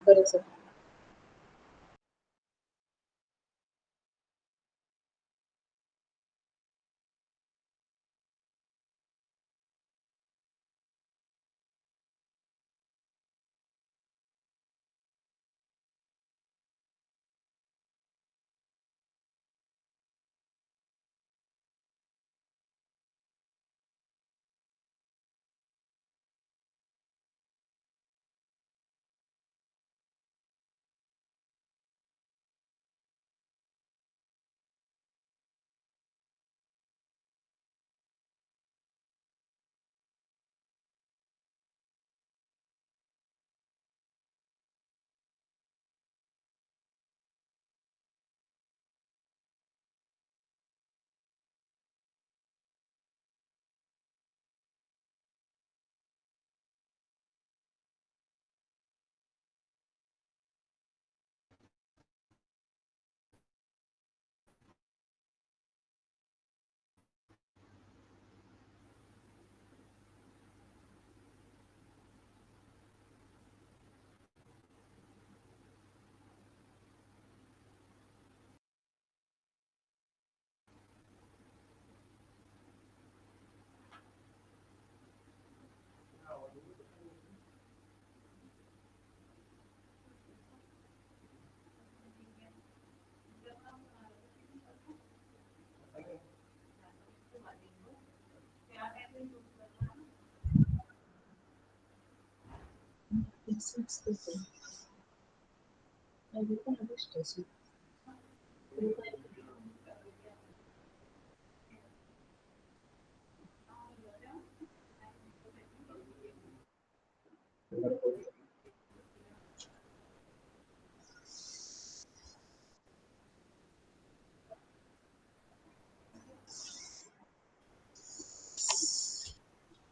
बरोबर.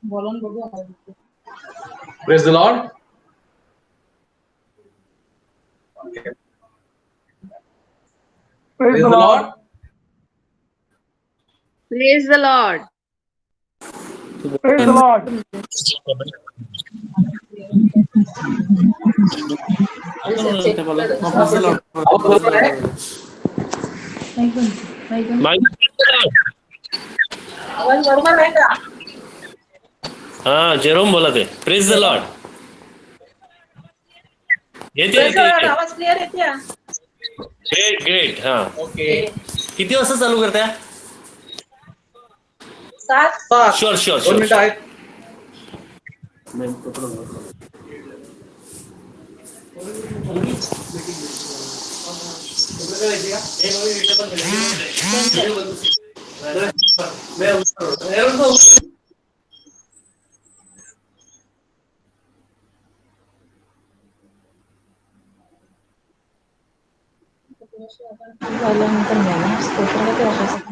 बोलून बघू. Praise the Lord. Okay. Praise the Lord. Praise the Lord. Praise the Lord. आवाज बरोबर आहे का? हाँ जेरोम बोला थे. Praise the Lord. येते आवाज क्लिअर येते. Great great. हाँ ओके. किती वाजता चालू करता? 7. शुअर शुअर 2 मिनिटं आहेत. झाल्यानंतर मला स्तोत्राला ते वाचायचं.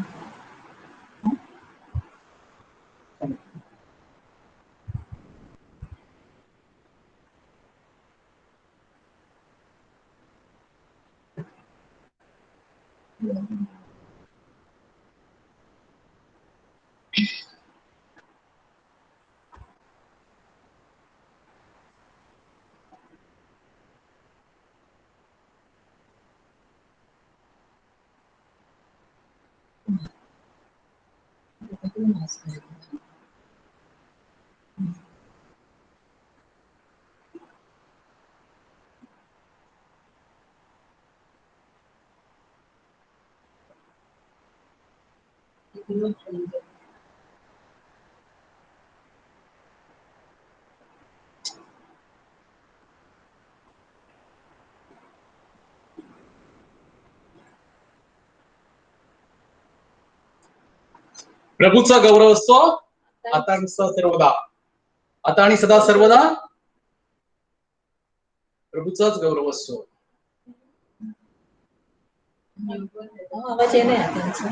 प्रभूचा गौरव असतो आता आणि सदा सर्वदा. आता आणि सदा सर्वदा प्रभूचाच गौरव असतो. आवाज येणे त्यांचा.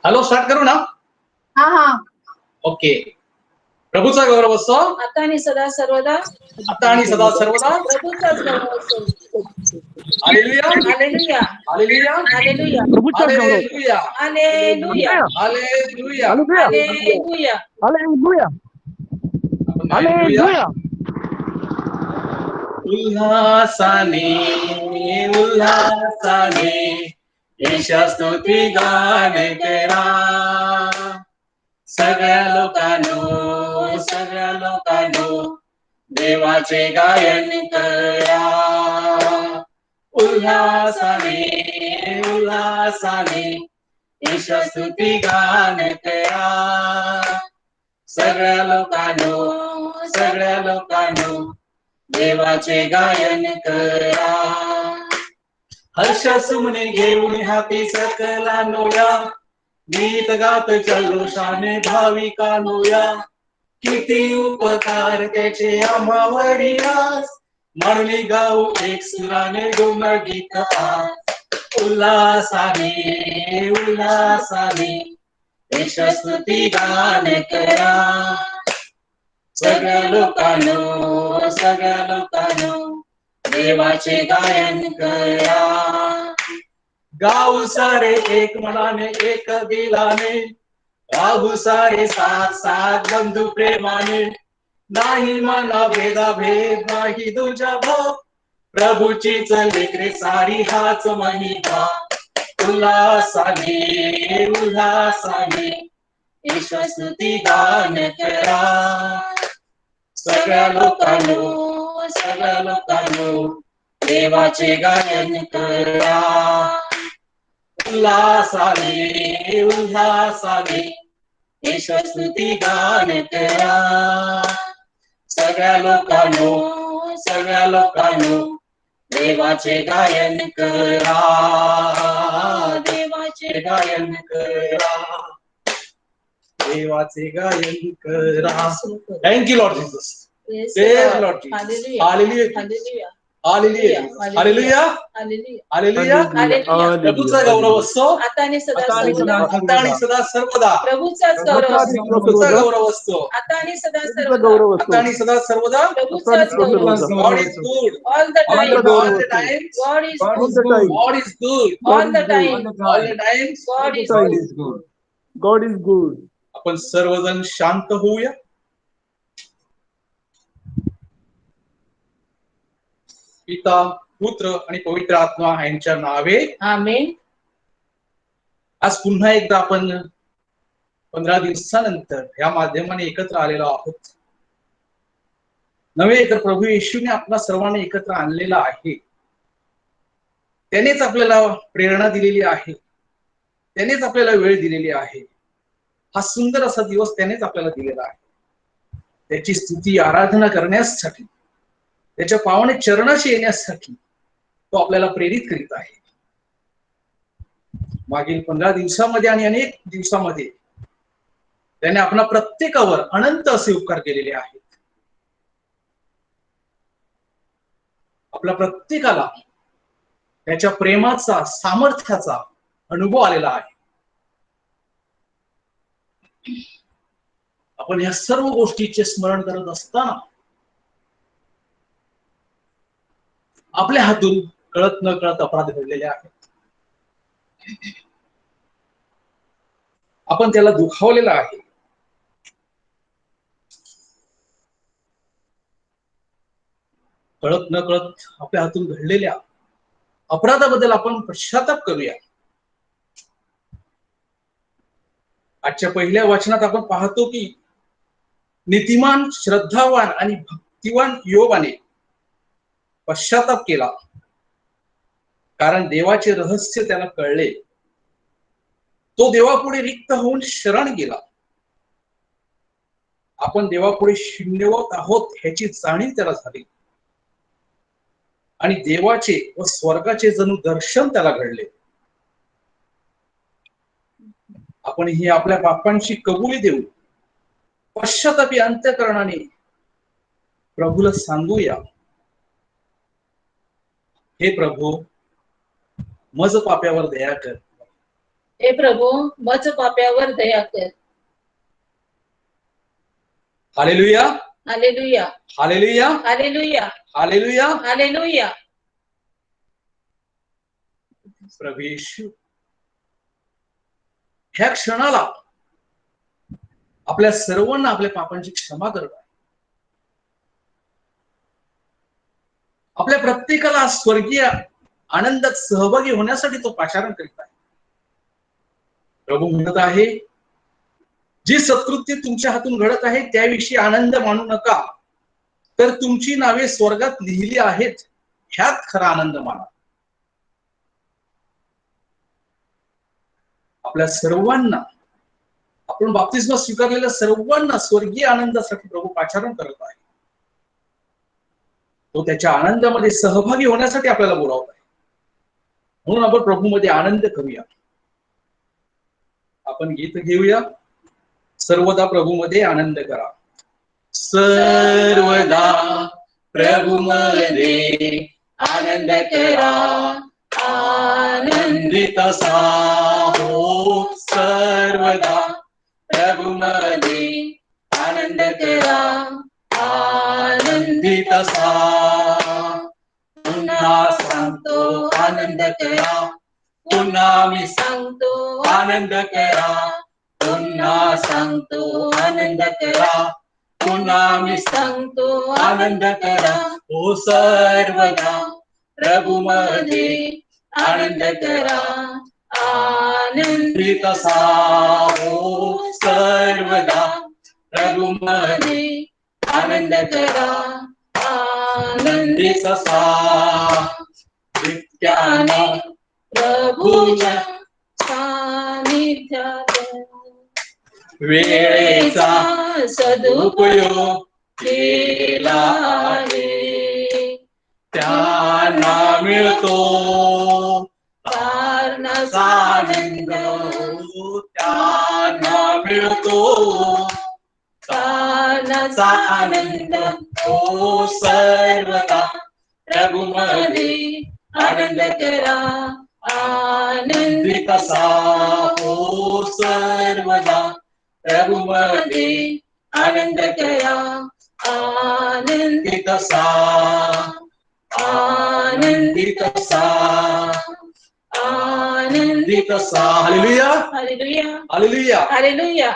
हॅलो, स्टार्ट करू ना? हा हा. ओके. प्रभूचा गौरव असतो आता आणि सदा सर्वदा. आता आणि सदा सर्वदा प्रभूचाच गौरव असतो. Hallelujah hallelujah. Hallelujah hallelujah. Hallelujah hallelujah. Hallelujah hallelujah. Hallelujah. उल्हासाने उल्हासाने ईशा स्तुती गान करा. सगळ्या लोकांनो देवाचे गायन करा. उल्हासाने उल्हासाने ईशा स्तुती गान करा. सगळ्या लोकांनो देवाचे गायन करा. हर्ष सुमने घेऊन हाती सकलांनो या. गीत गात जल्लोषाने भाविकांनो या. किती उपकार त्याचे आम्हावरी आज. म्हणून गाऊ एक सुराने गुण गीत आज. उल्हासाने उल्हासाने ईशा स्तुती गान करा. सगळ्या लोकांनो देवाचे गायन करा. गाऊ सारे एक मनाने एक दिलाने. गाऊ सारे साथ साथ बंधू प्रेमाने. नाही मना भेदाभेद नाही दुजा भाव. प्रभूचीच लेकरे सारी हाच महिमा. उल्हासाने उल्हासाने ईशा स्तुती गान करा. सगळ्या लोकांनो देवाचे गायन करा. उल्हासाने ईशा स्तुती गान करा. सगळ्या लोकांनो देवाचे गायन करा. देवाचे गायन करा. देवाचे गायन करा. Thank you Lord Jesus. Praise Lord Jesus. Hallelujah. Hallelujah. Hallelujah. Hallelujah. प्रभूचा गौरव असतो आता आणि सदा आता आणि सर्वदा. सर्वदा. प्रभूचाच गौरव असतो प्रभूचा गौरव असतो आता आणि सदा सर्वदा. आता आणि सदा सर्वदा. प्रभूचाच गौरव असतो. God is good. All the All time. the time. God is God good. is good. God is good. All the time. All the time. God is God good. is good. God is good. आपण सर्वजण शांत होऊया. पिता पुत्र आणि पवित्र आत्मा यांच्या नावे आमेन. आज पुन्हा एकदा आपण 15 दिवसानंतर या माध्यमाने एकत्र आलेलो आहोत. नव्हे तर प्रभू येशूने आपल्या सर्वांना एकत्र आणलेला आहे. त्यानेच आपल्याला प्रेरणा दिलेली आहे. त्यानेच आपल्याला वेळ दिलेली आहे. हा सुंदर असा दिवस त्यानेच आपल्याला दिलेला आहे. त्याची स्तुती आराधना करण्यासाठी, त्याच्या पावने चरणाशी येण्यासाठी तो आपल्याला प्रेरित करीत आहे. मागील 15 दिवसामध्ये आणि अनेक दिवसामध्ये त्याने आपणा प्रत्येकावर अनंत असे उपकार केलेले आहेत. आपल्या प्रत्येकाला त्याच्या प्रेमाचा, सामर्थ्याचा अनुभव आलेला आहे. आपण या सर्व गोष्टीचे स्मरण करत असताना आपल्या हातून कळत न कळत अपराध घडलेले आहेत. आपण त्याला दुखावलेला आहे. कळत न कळत आपल्या हातून घडलेल्या अपराधाबद्दल आपण पश्चाताप करूया. आजच्या पहिल्या वचनात आपण पाहतो की नीतिमान, श्रद्धावान आणि भक्तिवान योबाने पश्चाताप केला, कारण देवाचे रहस्य त्याला कळले. तो देवापुढे रिक्त होऊन शरण गेला. आपण देवापुढे शून्यवत आहोत ह्याची जाणीव त्याला झाली आणि देवाचे व स्वर्गाचे जणू दर्शन त्याला घडले. आपण ही आपल्या पापांची कबुली देऊ पश्चातापी अंतःकरणाने प्रभूला सांगूया, हे प्रभू मज पाप्यावर दया कर. हे प्रभू मज पाप्यावर दया कर. Hallelujah, hallelujah, hallelujah, hallelujah, hallelujah. Hallelujah. प्रभू येशू ह्या क्षणाला आपल्या सर्वांना आपल्या पापांची क्षमा करत आहे. आपल्या प्रत्येकाला स्वर्गीय आनंदात सहभागी होण्यासाठी तो पाचारण करीत आहे. प्रभू म्हणत आहे, जी सत्कृत्य तुमच्या हातून घडत आहे त्याविषयी आनंद मानू नका, तर तुमची नावे स्वर्गात लिहिली आहेत ह्यात खरा आनंद माना. आपल्या सर्वांना, आपण बाप्तिस्मा स्वीकारलेल्या सर्वांना स्वर्गीय आनंदासाठी प्रभू पाचारण करत आहे. तो त्याच्या आनंदामध्ये सहभागी होण्यासाठी आपल्याला बोलावत आहे. म्हणून आपण प्रभूमध्ये आनंद करूया. आपण गीत घेऊया, सर्वदा प्रभूमध्ये आनंद करा. सर्वदा प्रभूमध्ये आनंद करा, आनंदित असा हो. सर्वदा प्रभूमध्ये आनंद करा, आनंदित असा. पुन्हा सांगतो आनंद करा, पुन्हा मी सांगतो आनंद करा, पुन्हा सांगतो आनंद करा, पुन्हा मी सांगतो आनंद करा. हो सर्वदा प्रभूमध्ये आनंद करा, आनंदित असा हो. सर्वदा प्रभूमध्ये आनंद करा, आनंदित असा. नित्यानं प्रभूच्या सानिध्यात वेळेचा सदुपयोग केला आहे. त्यांना मिळतो पारणाचा आनंद. त्यांना मिळतो पारणाचा आनंद. हो सर्वदा प्रभूमध्ये आनंद करा, आनंदित असा हो. सर्वदा प्रभूमध्ये आनंद करा, आनंदित असा, आनंदित असा, आनंदित असा. Hallelujah, hallelujah, hallelujah. Hallelujah.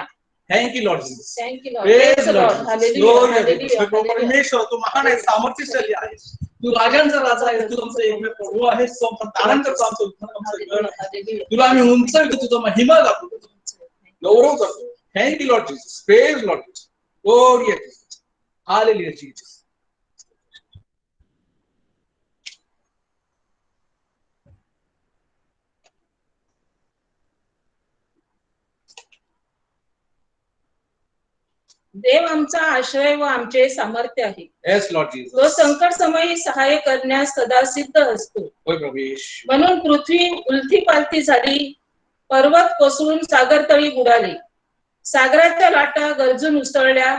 Thank you lord Jesus. Thank you, Lord. Praise Praise the the Lord. Lord. Hallelujah, Glory to hallelujah, God. hallelujah. परमेश्वर तू महान आहे, सामर्थ्यशाली आहेस. तू राजांचा राजा आहेस. तू आमचा एकमेव प्रभू आहेस. तू आमचा आनंद आमचा उद्धार, आमचा गण आहेस. Hallelujah. तुला आम्ही उंचावतो, तुझा महिमा दाखवतो, गौरव करतो. Thank you lord Jesus. Praise lord Jesus. Glory to Jesus. Hallelujah Jesus. देव आमचा आश्रय व आमचे सामर्थ्य आहे. Yes lord Jesus. तो संकट समयी सहाय्य करण्यास सदा सिद्ध असतो. होय प्रभेश. म्हणून पृथ्वी उलथी पालथी झाली, पर्वत कोसळून सागरतळी बुडाले, सागराच्या लाटा गरजून उसळल्या,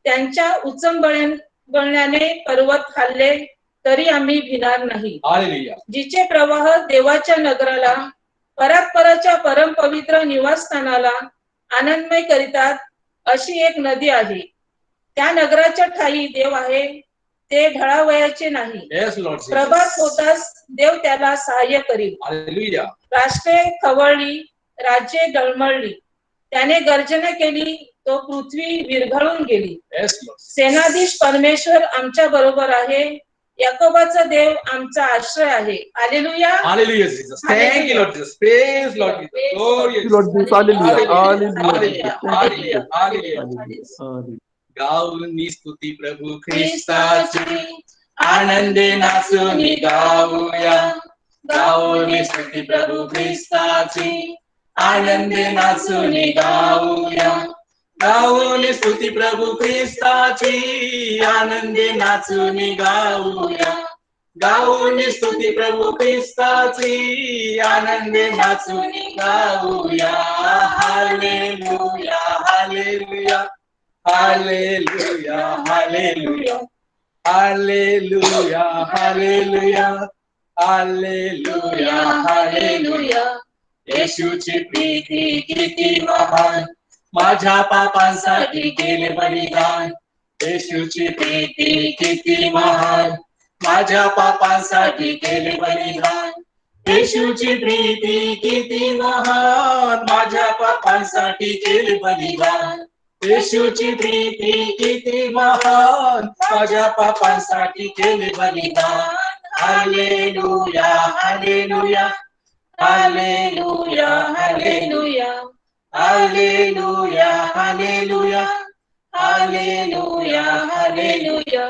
त्यांच्या उचंबळण्याने पर्वत खाल्ले, तरी आम्ही भिणार नाही. हालेलुया. जिचे प्रवाह देवाच्या नगराला, परात्पराच्या परमपवित्र निवासस्थानाला आनंदमय करीतात, अशी एक नदी आहे. त्या नगराच्या ठाई देव आहे, ते ढळावयाचे नाही. Yes lord Jesus. प्रभात होताच देव त्याला सहाय्य करील. हालेलुया. राष्ट्रे खवळली, राज्ये डळमळली, त्याने गर्जना केली, तो पृथ्वी विरघळून गेली. Yes Lord. सेनाधीश परमेश्वर आमच्या बरोबर आहे, याकोबाचा देव आमचा आश्रय आहे. Hallelujah, hallelujah Jesus. Thank you lord Jesus. Praise lord Jesus. Glory to Lord Jesus, hallelujah, hallelujah, hallelujah. Hallelujah, hallelujah. गाऊनी स्तुती प्रभू ख्रिस्ताची, ख्रिस्ताची आनंदे नाचून गाऊया. गाऊनी स्तुती प्रभू ख्रिस्ताची, आनंदे नाचून गाऊया. गाऊनी स्तुती प्रभू ख्रिस्ताची, आनंदे नाचून गाऊया. गाऊनी स्तुती प्रभू ख्रिस्ताची, आनंदे नाचून गाऊया. Hallelujah, hallelujah, hallelujah, hallelujah, hallelujah, hallelujah, hallelujah, hallelujah. येशूची प्रीती किती महान, माझ्या पापांसाठी केले बलिदान. येशूची प्रीती किती महान, माझ्या पापांसाठी केले बलिदान. येशूची प्रीती किती महान, माझ्या पापांसाठी केले बलिदान. येशूची प्रीती किती महान, माझ्या पापांसाठी केले बलिदान. Hallelujah hallelujah hallelujah hallelujah hallelujah hallelujah hallelujah hallelujah.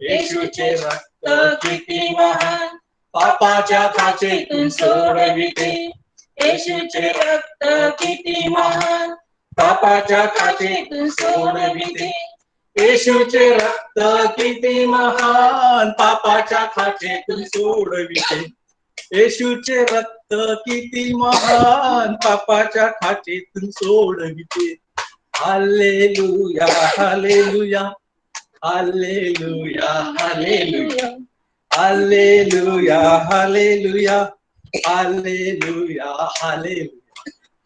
येशूचे रक्त किती महान, पापाच्या खाचेतून सोडविते. येशूचे रक्त किती महान, पापाच्या खाचेतून सोडविते. येशूचे रक्त किती महान, पापाच्या खाचेतून सोडविते. येशूचे रक्त किती महान, पापाच्या खाचेतून सोडविते. Hallelujah hallelujah hallelujah hallelujah hallelujah hallelujah hallelujah hallelujah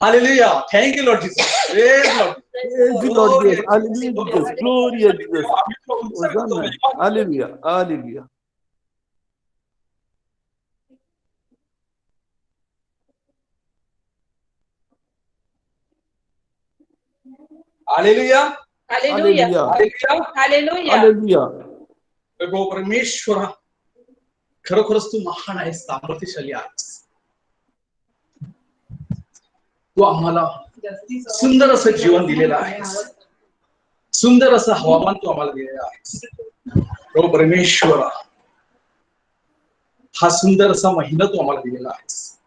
hallelujah. Thank you lord Jesus. Praise lord. Praise the Lord, yes. Hallelujah, Jesus. Glory to Jesus. Hosanna. Hallelujah. Hallelujah. Hallelujah hallelujah Hallelujah. Hallelujah. Hallelujah. प्रभू परमेश्वरा, खरोखरच तू महान आहेस, सामर्थ्यशाली आहेस. तू आम्हाला सुंदर असं जीवन दिलेलं आहेस, सुंदर असं हवामान तू आम्हाला दिलेलं आहेस. प्रभू परमेश्वरा, हा सुंदर असा महिना तू आम्हाला दिलेला आहेस.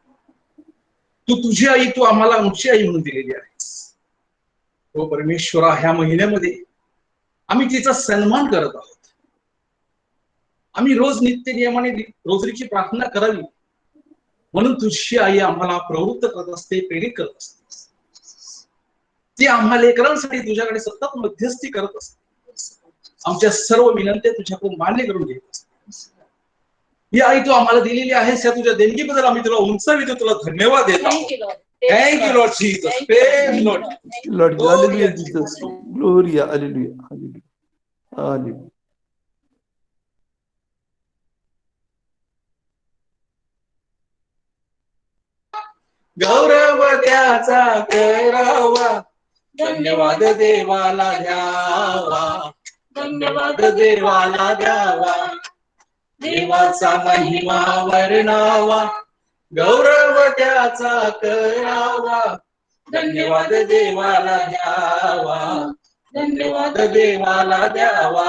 तू तुझी आई, तू आम्हाला आमची आई म्हणून दिलेली आहेस. प्रभू परमेश्वरा, ह्या महिन्यामध्ये आम्ही तिचा सन्मान करत आहोत. आम्ही रोज नित्य नियमाने रोजरीची प्रार्थना करावी म्हणून तुझी आई आम्हाला प्रवृत्त करत असते, प्रेरित करत असते. ती आम्हा लेकरांसाठी तुझ्याकडे सतत मध्यस्थी करत असते. आमच्या सर्व विनंत्या तुझ्याकडून मान्य करून घेत असते. ही आई तू आम्हाला दिलेली आहेस, या तुझ्या देणगीबद्दल आम्ही तुला उंचावितो, तुला धन्यवाद देत आहोत. Thank you, Lord. Thank you lord Jesus. Praise Lord. Lord, Glory hallelujah, to Jesus. Jesus. Gloria, hallelujah. Hallelujah. Hallelujah. गौरव त्याचा करावा, धन्यवाद देवाला द्यावा, धन्यवाद देवाला द्यावा. देवाचा महिमा वर्णावा, गौरव त्याचा करावा, धन्यवाद देवाला द्यावा, धन्यवाद देवाला द्यावा.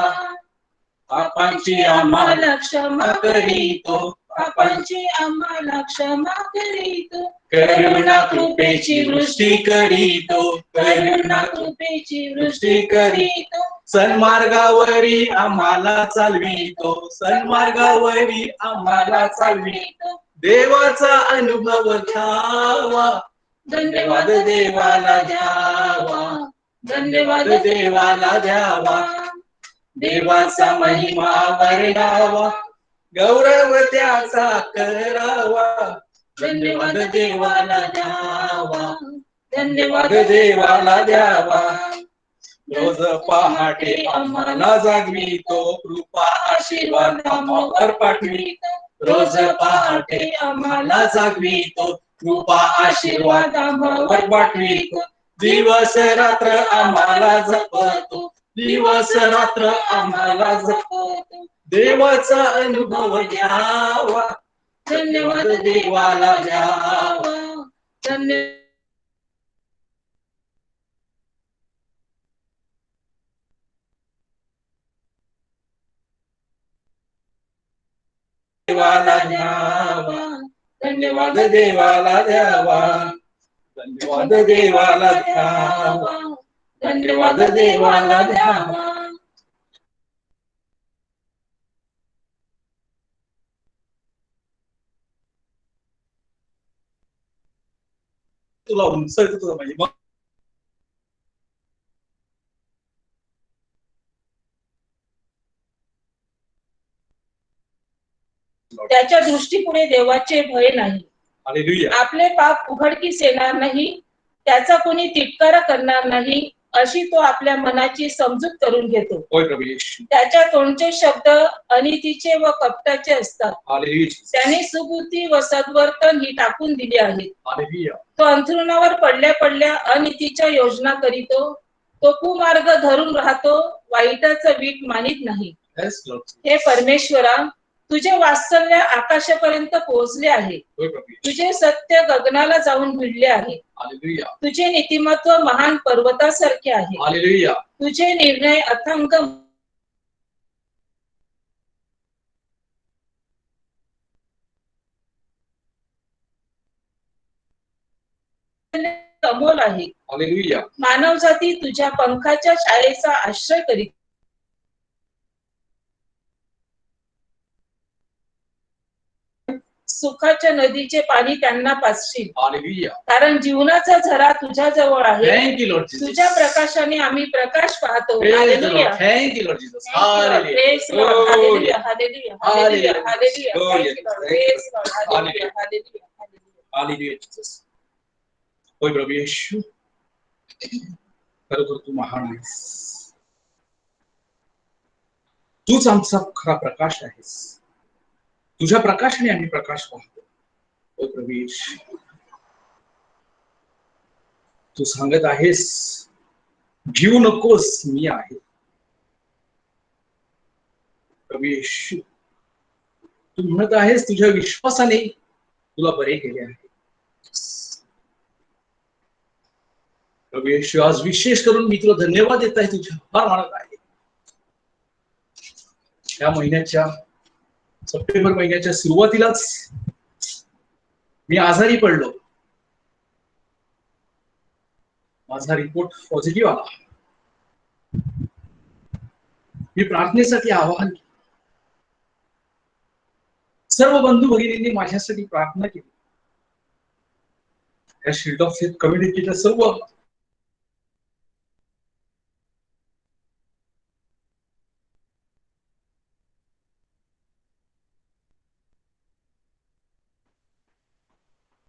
पापांची आम्हाला क्षमा करीतो, पापांची आम्हाला क्षमा करीतो. करुणा कृपेची वृष्टी करीतो, करुणा कृपेची वृष्टी करीतो. सन्मार्गावरी आम्हाला चालवितो, सन्मार्गावरी आम्हाला चालवितो. देवाचा अनुभव घ्यावा, धन्यवाद देवाला द्यावा, धन्यवाद देवाला द्यावा. देवाचा महिमा वर्णावा, गौरव त्याचा करावा, धन्यवाद देवाला द्यावा, धन्यवाद देवाला द्यावा. रोज पहाटे आम्हाला जागवितो, कृपा आशीर्वाद आम्हावर पाठवितो. रोज पहाटे आम्हाला जागवितो, कृपा आशीर्वाद आम्हावर पाठवितो. दिवस रात्र आम्हाला जपतो, दिवस रात्र आम्हाला जपतो. देवाचा अनुभव घ्यावा, धन्यवाद देवाला द्यावा, धन्यवाद देवाला द्यावा, धन्यवाद देवाला द्यावा, धन्यवाद देवाला द्यावा, धन्यवाद देवाला द्यावा. तुला उंचावतो तुझा महिमा. त्याच्या दृष्टीपुढे देवाचे भय नाही. हालेलुया. आपले पाप उघडकीस येणार नाही, त्याचा कोणी तिटकारा करणार नाही, अशी तो आपल्या मनाची समजूत करून घेतो. होय प्रभू येशू. त्याच्या तोंडचे शब्द अनितीचे व कपटाचे असतात. हालेलुया. त्याने सुबुद्धी व सद्वर्तन ही टाकून दिली आहेत. हालेलुया. तो अंथरुणावर पडल्या पडल्या अनितीच्या योजना करीतो, तो कुमार्ग धरून राहतो, वाईटाचं वीट मानित नाही. Yes, Lord. हे परमेश्वरा, तुझे वात्सल्य आकाशापर्यंत पोहोचले आहे. होय प्रभू. तुझे सत्य गगनाला जाऊन भिडले आहे. हालेलुया. तुझे नीतिमत्व महान पर्वतासारखे आहे. हालेलुया. तुझे निर्णय अथांग अमोल आहे. हालेलुया. मानवजाती तुझ्या पंखाच्या छायेचा आश्रय करीत. सुखाच्या नदीचे पाणी त्यांना पाजशील. हालेलुया. कारण जीवनाचा झरा तुझ्या जवळ आहे. Thank you, Lord Jesus. तुझ्या प्रकाशाने आम्ही प्रकाश पाहतो. Praise the Lord. Hallelujah. Thank you, Lord Jesus. Thank you, Lord. Hallelujah. Praise the Lord. Oh, Hallelujah. yeah. Hallelujah. Hallelujah. Hallelujah. Hallelujah. Oh, Thank yeah. you, Lord. Thank you. Praise the Lord. Hallelujah. Hallelujah. Hallelujah. Hallelujah. Hallelujah Jesus. होय प्रभू येशू, खरोखर तू महान आहेस. तूच आमचा खरा प्रकाश आहेस. तुझ्या प्रकाशाने आम्ही प्रकाश पाहतो. होय प्रभू येशू, तू सांगत आहेस, घेऊ नकोस, मी आहे. प्रभू येशू, तू म्हणत आहेस, तुझ्या विश्वासाने तुला बरे केले आहे. प्रभू येशू, आज विशेष करून मी तुला धन्यवाद देत आहे, तुझे आभार मानत आहे. या महिन्याच्या सप्टेंबर महिन्याच्या सुरुवातीलाच मी आजारी पडलो. माझा रिपोर्ट पॉझिटिव्ह आला. मी प्रार्थनेसाठी आवाहन केले. सर्व बंधू भगिनींनी माझ्यासाठी प्रार्थना केली. या शील्ड ऑफ फेथ कम्युनिटीच्या सर्व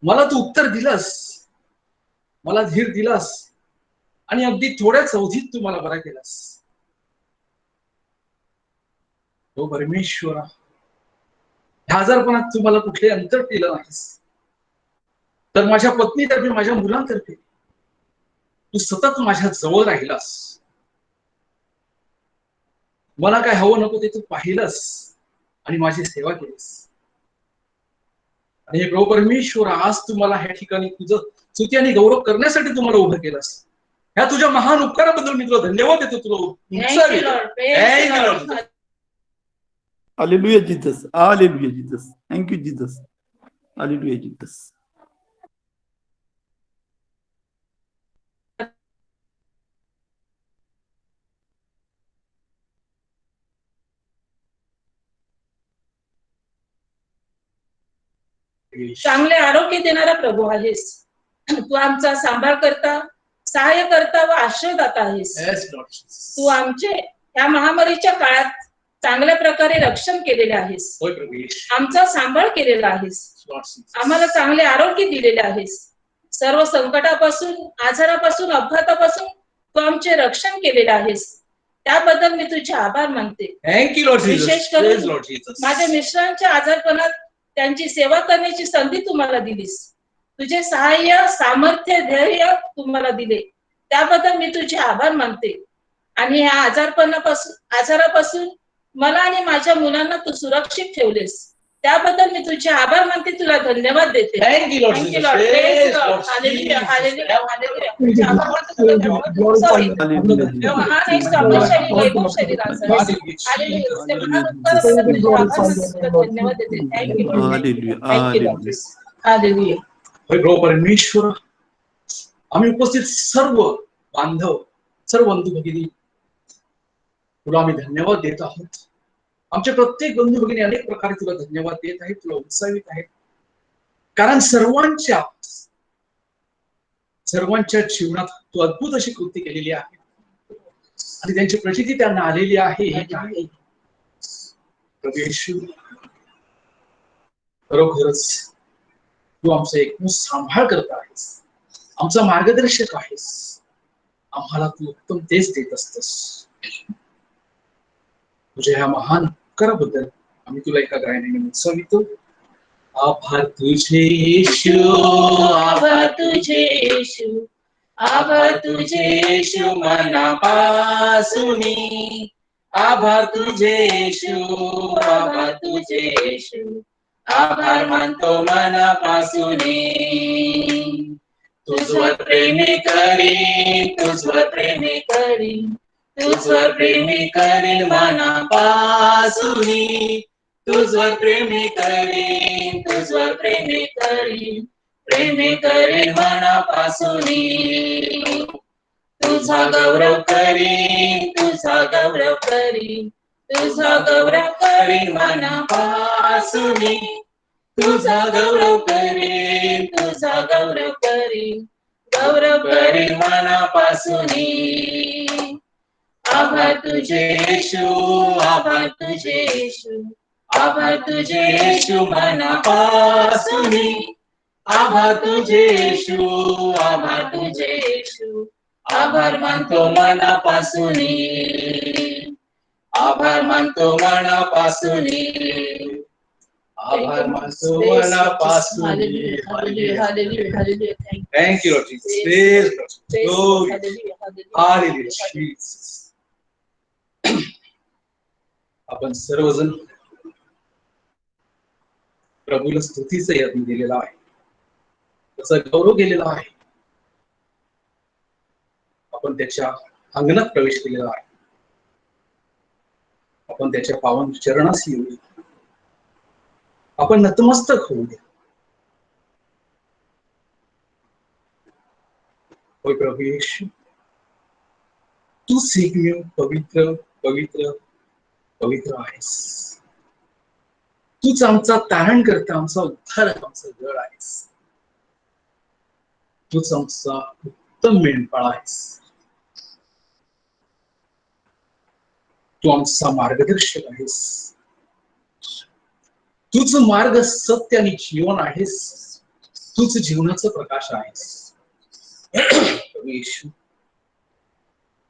मला तू उत्तर दिलंस, मला धीर दिलास आणि अगदी थोड्याच अवधीत तू मला बरा केलास. हो परमेश्वरा, ह्या आजारपणात तू मला कुठले अंतर केलं नाहीस, तर माझ्या पत्नीतर्फे, माझ्या मुलांतर्फे तू सतत माझ्या जवळ राहिलास. मला काय हवं नको ते तू पाहिलंस आणि माझी सेवा केलीस. आणि हे प्रभू परमेश्वर, आज तू मला ह्या ठिकाणी तुझं स्तुती आणि गौरव करण्यासाठी तू मला उभं केलंस. ह्या तुझ्या महान उपकाराबद्दल मी तुला धन्यवाद देतो. तुला Thank you, Lord. Praise the Lord. Hallelujah, Jesus. Hallelujah, Jesus. Thank you, Jesus. Hallelujah, Jesus. चांगले आरोग्य देणारा प्रभू आहेस. तू आमचा सांभाळ करता, सहाय्य करता व आश्रयदाता आहेस. Yes, Lord Jesus. तू आमचे या महामारीच्या काळात चांगल्या प्रकारे रक्षण केलेले आहेस. होय प्रभू येशू. आमचा सांभाळ केलेला आहेस. Lord Jesus. आम्हाला चांगले आरोग्य दिलेले आहेस. सर्व संकटापासून, आजारापासून, अपघातापासून तू आमचे रक्षण केलेले आहेस. त्याबद्दल मी तुझे आभार मानते. Thank you, Lord Jesus. विशेष करून Praise Lord Jesus. माझ्या मिस्टरांच्या आजारपणात त्यांची सेवा करण्याची संधी तुम्हाला दिलीस. तुझे सहाय्य, सामर्थ्य, धैर्य तुम्हाला दिले. त्याबद्दल मी तुझे आभार मानते. आणि या आजारापासून मला आणि माझ्या मुलांना तू सुरक्षित ठेवलेस. त्याबद्दल मी तुझे आभार मानते. तुला धन्यवाद देते. Thank you, Lord Thank you, Jesus. Lord. Praise Praise the Lord. Lord Hallelujah, Jesus. hallelujah, hallelujah. तुझे आभार मानते. तुला धन्यवाद. Sorry. Hallelujah. महान आहेस तू आपल्या शरीर, वैभव शरीराचा. Hallelujah. तुझे महान उपकाराबद्दल तुझे आभार मानते. तुला धन्यवाद देते. Thank you, Lord. Hallelujah. Thank you, Lord. Hallelujah. Hallelujah. होय प्रभू परमेश्वर, आम्ही उपस्थित सर्व बांधव, सर्व बंधू भगिनी तुला आम्ही धन्यवाद देत आहोत. आमच्या प्रत्येक बंधू भगिनी अनेक प्रकारे तुला धन्यवाद देत आहेत, तुला उत्साहित आहेत. कारण सर्वांच्या जीवनात तू अद्भुत अशी कृती केलेली आहे आणि त्यांची प्रचिती त्यांना आलेली आहे. प्रभू येशू, खरोखरच तू आमचा एकूण सांभाळ करत आहेस, आमचा मार्गदर्शक आहेस. आम्हाला तू उत्तम तेच देत असतस. तुझ्या ह्या महान उपकाराबद्दल आम्ही तुला एका गायनाने उत्सवितो. आभार तुझे येशू, आभार तुझे येशू, आभार तुझे येशू मनापासूनी, आभार तुझे येशू, आभार तुझे येशू, आभार मानतो मनापासूनी. तुझवर प्रेमी करीन, तुझवर प्रेमी करीन, तुझवर प्रेमी करीन मनापासूनी, तुझवर प्रेमी करीन, तुझवर प्रेमी करीन, प्रेमी करीन मनापासूनी. तुझा गौरव करीन, तुझा गौरव करीन, तुझा गौरव करीन मनापासूनी, तुझा गौरव करीन, तुझा गौरव करीन, गौरव करीन मनापासूनी. आभार तुझे येशू, आभार तुझे येशू, आभार तुझे येशू मनापासूनी, आभार तुझे येशू, आभार तुझे येशू, आभार मानतो मनापासूनी, आभार मानतो मनापासूनी, आभार मानतो मनापासूनी. Thank you, Lord Jesus. Praise God. Glory. Hallelujah, Jesus. आपण सर्वजण प्रभूला स्तुतीचा यत्न दिलेला आहे, त्याचा गौरव केलेला आहे. आपण त्याच्या अंगणात प्रवेश केलेला आहे. आपण त्याच्या पावन चरणास येऊ, आपण नतमस्तक होऊ द्या. होय प्रभू येशू, तू एकमेव पवित्र पवित्र पवित्र आहेस. तूच आमचा तारण करता, आमचा उद्धारक, आमचा गड आहेस. तूच आमचा उत्तम मेंढपाळ आहेस. तू आमचा मार्गदर्शक आहेस. तूच मार्ग, सत्य आणि जीवन आहेस. तूच जीवनाचा प्रकाश आहेस. प्रभू येशू,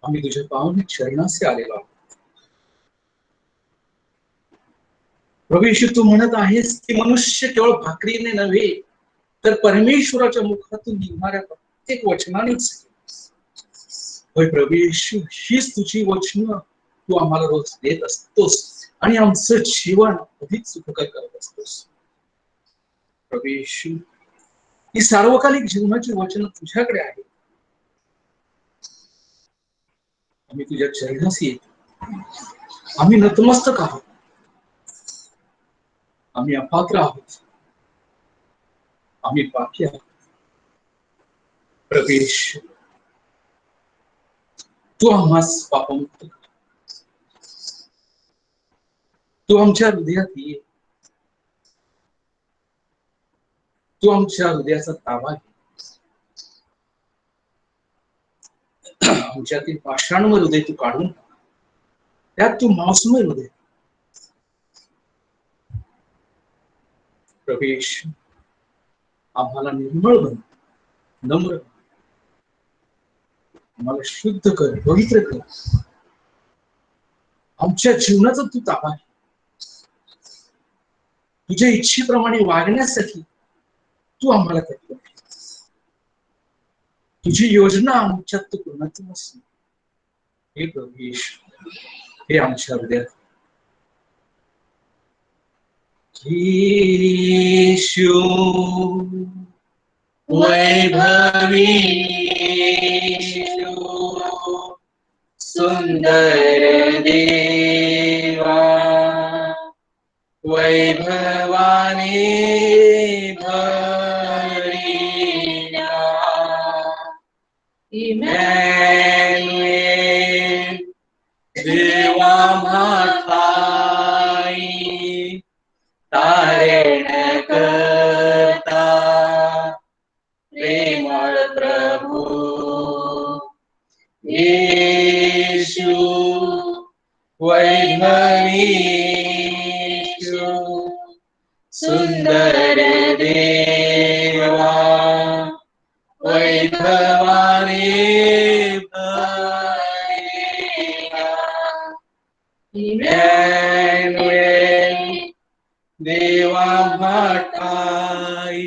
आम्ही तुझ्या पावन चरणाशी आलेलो आहोत. प्रभू येशू, तू म्हणत आहेस की मनुष्य केवळ भाकरीने नव्हे तर परमेश्वराच्या मुखातून निघणाऱ्या प्रत्येक वचनानेच. होय प्रभू येशू, हीच तुझी वचन तू आम्हाला रोज देत असतोस आणि आमचं जीवन अधिक सुखकर करत असतोस. प्रभू येशू, ही सार्वकालिक जीवनाची वचन तुझ्याकडे आहे. आम्ही तुझ्या चरणाशी येतो. आम्ही नतमस्तक आहोत. आम्ही अपात्र आहोत. आम्ही पापी आहोत. प्रभू येशू, तू आम्हास पापमुक्त कर. तू आमच्या हृदयात ये. तू आमच्या हृदयाचा ताबा घे. आमच्यातील पाषाणमय हृदय तू काढून त्यात तू मांसमय हृदय. प्रभू येशू, आम्हाला निर्मळ बन, नम्र, आम्हाला शुद्ध कर, पवित्र कर. आमच्या जीवनाचा तू ताबा घे. तुझ्या इच्छेप्रमाणे वागण्यासाठी तू आम्हाला तत्पर. तुझी योजना आमच्यात तू पूर्णत्व असू. हे प्रभू येशू, हे आमच्या हृदयात. येशू वैभवी, येशू सुंदर देवा, वैभवाने भरिला. इमॅन्युएल, देवा माताई, तारणकर्ता, प्रेमळ प्रभू. येशू वैभवी, येशू सुंदर देवा, वैभवाने भरिला. इमॅन्युएल, देवा माताई,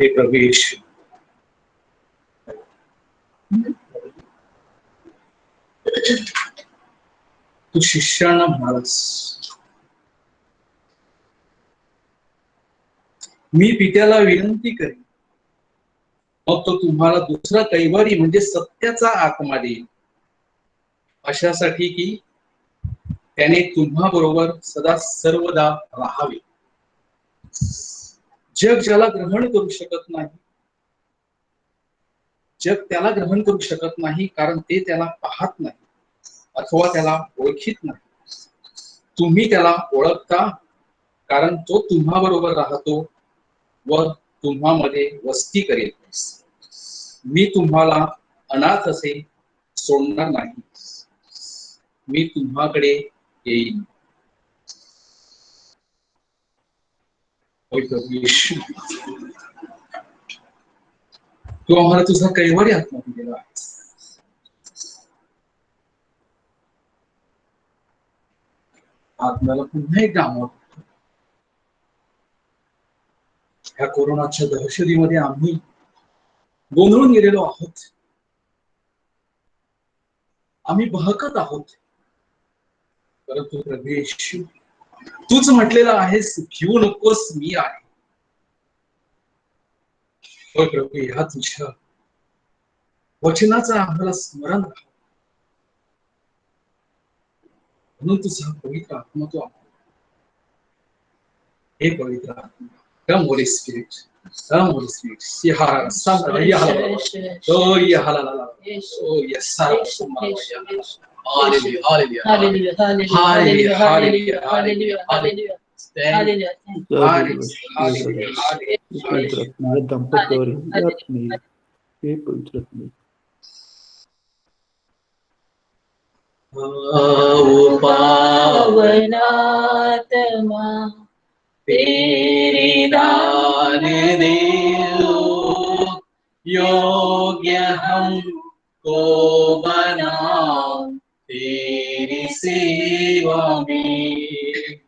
हे प्रभू येशू, तू शिष्याला म्हणालास, मी पित्याला विनंती करेन, मग तो तुम्हाला दुसरा कैवारी म्हणजे सत्याचा आत्मा देईल, अशासाठी की त्याने तुम्हा बरोबर सदा सर्वदा राहावे. जग ज्याला ग्रहण करू शकत नाही, जग त्याला ग्रहण करू शकत नाही, कारण ते त्याला पाहत नाही अथवा त्याला ओळखीत नाही. तुम्ही त्याला ओळखता, कारण तो तुम्हा बरोबर राहतो व तुम्हामध्ये वस्ती करेल. मी तुम्हाला अनाथ असे सोडणार नाही, मी तुम्हाकडे येईन. तू आम्हाला तुझा कैवारी आत्मा दिलेला आहे. आत्म्याला पुन्हा एकदा आम्हाला ह्या कोरोनाच्या दहशतीमध्ये आम्ही गोंधळून गेलेलो आहोत, आम्ही बहकत आहोत. परंतु प्रभू येशू, तूच म्हटलेलं आहेस, भिवू नकोस, मी आहे. होय प्रभू, ह्या तुझ्या वचनाचं आम्हाला स्मरण राहावं, म्हणून तुझा पवित्र आत्मा तो आम्हाला. हे पवित्र आत्मा, come Holy Spirit, come Holy Spirit. Yahala, Santa, Yahala, oh Yahala, oh yes, Hallelujah, hallelujah, Hallelujah, hallelujah, hallelujah, hallelujah, hallelujah, hallelujah, hallelujah. पवित्र आत्मा या दाम्पत्यावर यात नाही, हे पवित्र आत्मा. पावनात्मा तेरी दान दे योग्य हमको बनाओ तेरी सेवा में.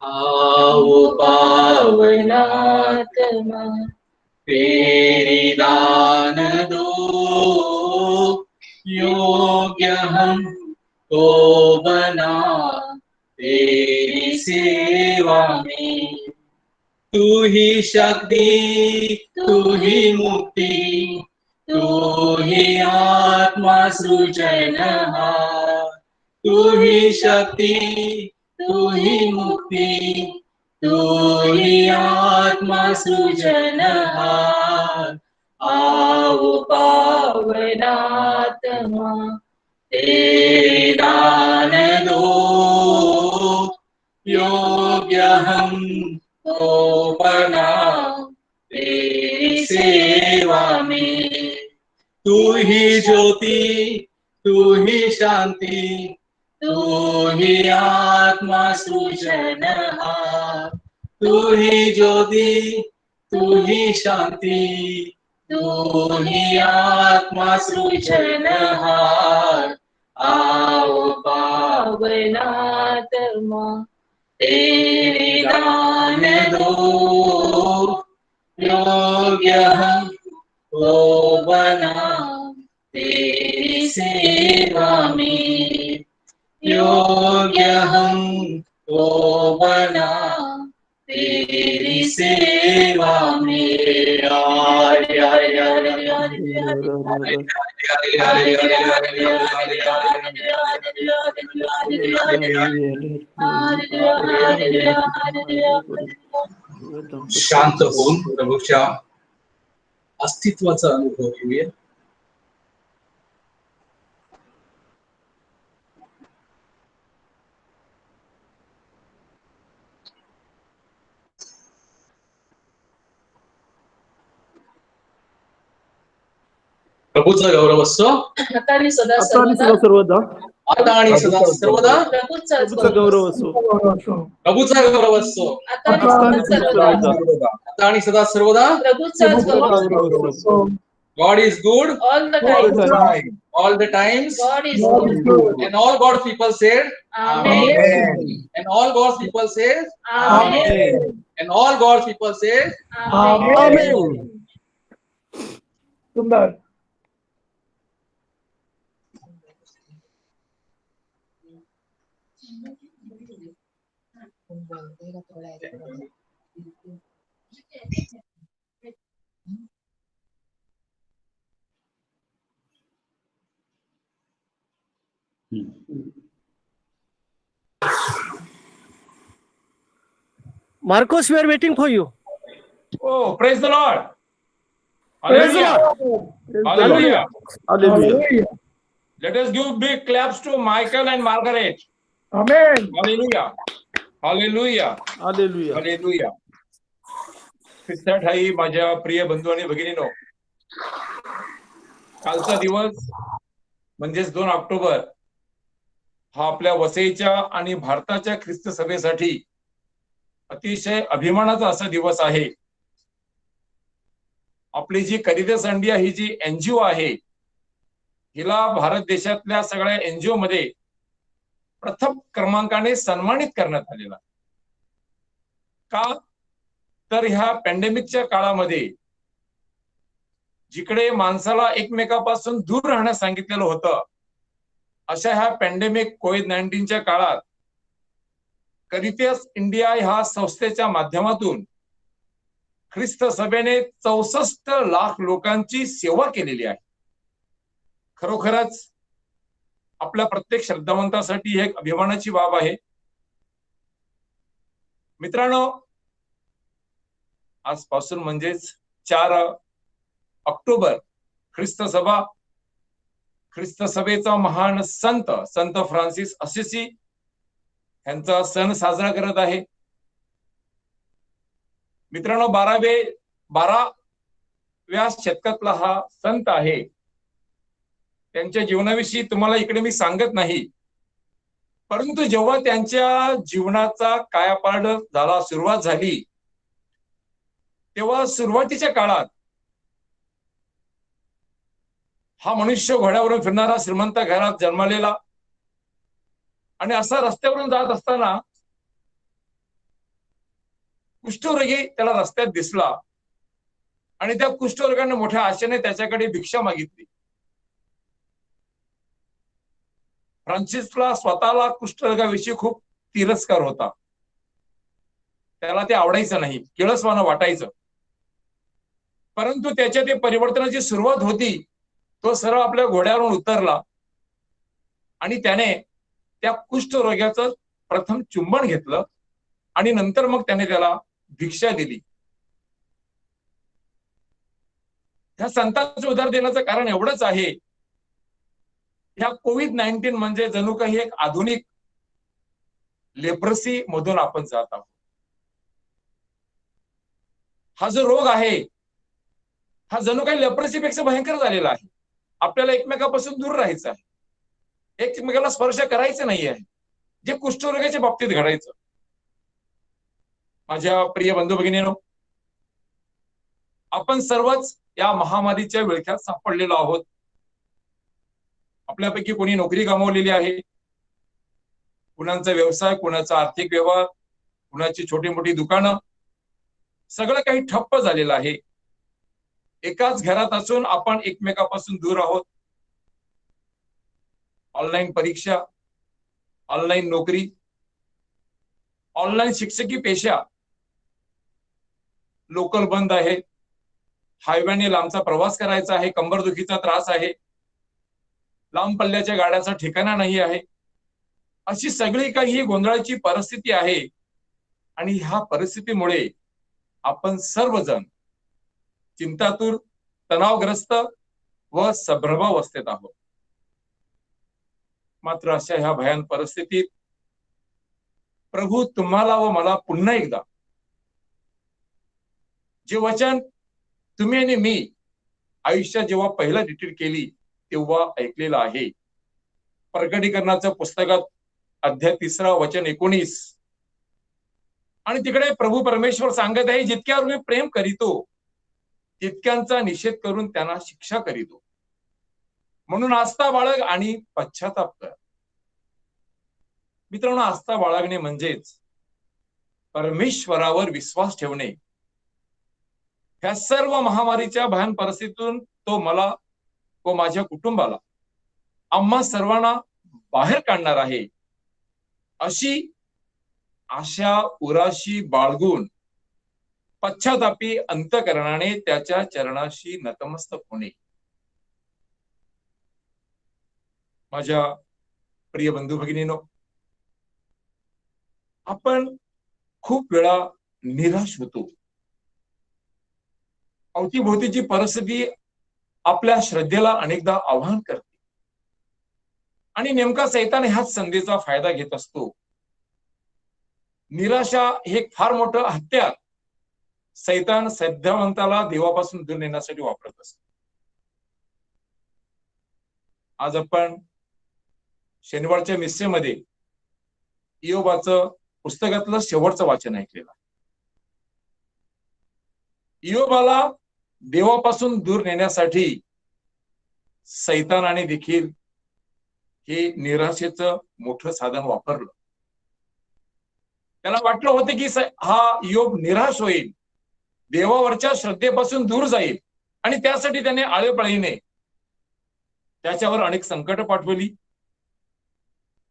आओ पावनात्मा तेरी दान दो योग्य हमको बना तेरी सेवा में. तू ही शक्ति, तू ही मुक्ति, तू ही आत्मा सृजनहार. तू ही शक्ति, तू ही मुक्ति, तू ही आत्मा सृजनहार. आओ पावनात्मा तेरी दान दो योग्य हमको बना तेरी सेवा में. तू ही ज्योति, तू ही शांति, तू ही आत्मा सृजनहार. तू ही ज्योति, तू ही शांति, तू ही आत्मा सृजनहार. आओ पावनात्मा तेरी दान दो योग्य हमको बना तेरी सेवा में. योग्य हमको बना तेरी सेवा में. शांत होऊन प्रभूच्या अस्तित्वाचा अनुभव घेऊया. प्रभूचा गौरव असो आता आणि सदा आता आणि सर्वदा सर्वदा आता आणि सदा सर्वदा. प्रभूचाच प्रभूचा गौरव असो. प्रभूचा गौरव असो आता आणि सदा सर्वदा आता आणि सदा सर्वदा. प्रभूचाच गौरव गौरव असो. God is good all the All the time. time. all the times. God is God is good. And all God's people said, amen. and all God's people said, amen. Amen. and all God's people said, amen. Amen. सुंदर. Marcos, we are waiting for you. Oh, praise the Lord. Praise the Hallelujah. Lord. Hallelujah. Hallelujah. Hallelujah. Let us give big claps to Michael and Margaret. Amen. Hallelujah. Hallelujah. Hallelujah. Hallelujah. ख्रिस्ता ठाई माझ्या प्रिय बंधू आणि भगिनीनो, कालचा दिवस म्हणजेच 2 October हा आपल्या वसईच्या आणि भारताच्या ख्रिस्त सभेसाठी अतिशय अभिमानाचा असा दिवस आहे. आपली जी कॅरिटास इंडिया ही जी एनजीओ आहे, हिला भारत देशातल्या सगळ्या एनजीओ मध्ये प्रथम क्रमांकाने सन्मानित करण्यात आलेला. का तर ह्या पॅन्डेमिकच्या काळामध्ये जिकडे माणसाला एकमेकापासून दूर राहण्यास सांगितलेलं होतं, अशा ह्या पॅन्डेमिक कोविड-19च्या काळात कॅरिटास इंडिया ह्या संस्थेच्या माध्यमातून ख्रिस्त सभेने 64 लाख लोकांची सेवा केलेली आहे. खरोखरच आपल्या प्रत्येक श्रद्धावंतासाठी एक अभिमानाची बाब आहे. मित्रांनो, आजपासून म्हणजेच 4 ऑक्टोबर ख्रिस्त सभेचा महान संत फ्रान्सिस असिसी यांचा सण साजरा करत आहे. मित्रांनो, 12व्या शतकातला हा संत आहे. त्यांच्या जीवनाविषयी तुम्हाला इकडे मी सांगत नाही, परंतु जेव्हा त्यांच्या जीवनाचा कायापालट झाला, सुरुवात झाली, तेव्हा सुरुवातीच्या काळात हा मनुष्य घोड्यावरून फिरणारा श्रीमंत घरात जन्मलेला आणि असा रस्त्यावरून जात असताना कुष्ठरोगी त्याला रस्त्यात दिसला आणि त्या कुष्ठरोगाने मोठ्या आशेने त्याच्याकडे भिक्षा मागितली. फ्रान्सिसला स्वतःला कुष्ठरोगाविषयी खूप तिरस्कार होता. त्याला ते आवडायचं नाही, किळसवाणं वाटायचं. परंतु त्याच्या ते परिवर्तनाची सुरुवात होती. तो सरळ आपल्या घोड्यावरून उतरला आणि त्याने त्या कुष्ठरोग्याचं प्रथम चुंबन घेतलं आणि नंतर मग त्याने त्याला भिक्षा दिली. ह्या संतांचं उदाहरण देण्याचं कारण एवढंच आहे, ह्या कोविड-19 म्हणजे जणू काही एक आधुनिक लेप्रसी मधून आपण जात आहोत. हा जो रोग आहे, हा जणू काही लेप्रसीपेक्षा भयंकर झालेला आहे. आपल्याला एकमेकापासून दूर राहायचं आहे, एकमेकाला स्पर्श करायचं नाही आहे, जे कुष्ठरोगाच्या बाबतीत घडायचं. माझ्या प्रिय बंधू भगिनींनो, आपण सर्वच या महामारीच्या विळख्यात सापडलेलो आहोत. आपल्यापैकी कोणी नोकरी गमावलेली आहे, कुणाचा व्यवसाय, कुणाचा आर्थिक व्यवहार, कुणाची छोटी मोठी दुकानं, सगळं काही ठप्प झालेलं आहे. एकाच घरात असून आपण एकमेकापासून दूर आहोत. ऑनलाईन परीक्षा, ऑनलाईन नोकरी, ऑनलाईन शिक्षकी पेशा, लोकल बंद आहे, हायवेने लांबचा प्रवास करायचा आहे, कंबरदुखीचा त्रास आहे, लांब पल्ल्याच्या गाड्याचा ठिकाणा नाही आहे. अशी सगळी काही गोंधळाची परिस्थिती आहे आणि ह्या परिस्थितीमुळे आपण सर्वजण चिंतातूर, तणावग्रस्त व संभ्रमावस्थेत आहोत. मात्र अशा ह्या भयान परिस्थितीत प्रभू तुम्हाला व मला पुन्हा एकदा जे वचन तुम्ही आणि मी आयुष्यात जेव्हा पहिला रिट्रीट केली तेव्हा ऐकलेलं आहे. प्रकटीकरणाच्या पुस्तकात अध्याय 3 वचन 19. आणि तिकडे प्रभू परमेश्वर सांगत आहे, जितक्यावर मी प्रेम करीतो तितक्यांचा निषेध करून त्यांना शिक्षा करीतो. म्हणून आस्था बाळग आणि पश्चाताप कर. मित्रांनो, आस्था बाळगणे म्हणजेच परमेश्वरावर विश्वास ठेवणे. ह्या सर्व महामारीच्या भयान परिस्थितीतून तो मला व माझ्या कुटुंबाला, आम्हा सर्वांना बाहेर काढणार आहे, अशी आशा उराशी बाळगून पश्चातापी अंतःकरणाने त्याच्या चरणाशी नतमस्तक होणे. माझ्या प्रिय बंधू भगिनीनो, आपण खूप वेळा निराश होतो. अवतीभोवतीची परिस्थिती आपल्या श्रद्धेला अनेकदा आव्हान करते आणि नेमका सैतान ह्याच संधीचा फायदा घेत असतो. निराशा हे फार मोठं हत्यार सैतान श्रद्धावंताला देवापासून दूर नेण्यासाठी वापरत असतो. आज आपण शनिवारच्या मिसेमध्ये इयोबाचं पुस्तकातलं शेवटचं वाचन ऐकलेलं. इयोबाला देवापासून दूर नेण्यासाठी सैतानाने देखील हे निराशेचं मोठं साधन वापरलं. त्याला वाटलं होतं की हा इयोब निराश होईल, देवावरच्या श्रद्धेपासून दूर जाईल आणि त्यासाठी त्याने आळेपळीने त्याच्यावर अनेक संकट पाठवली.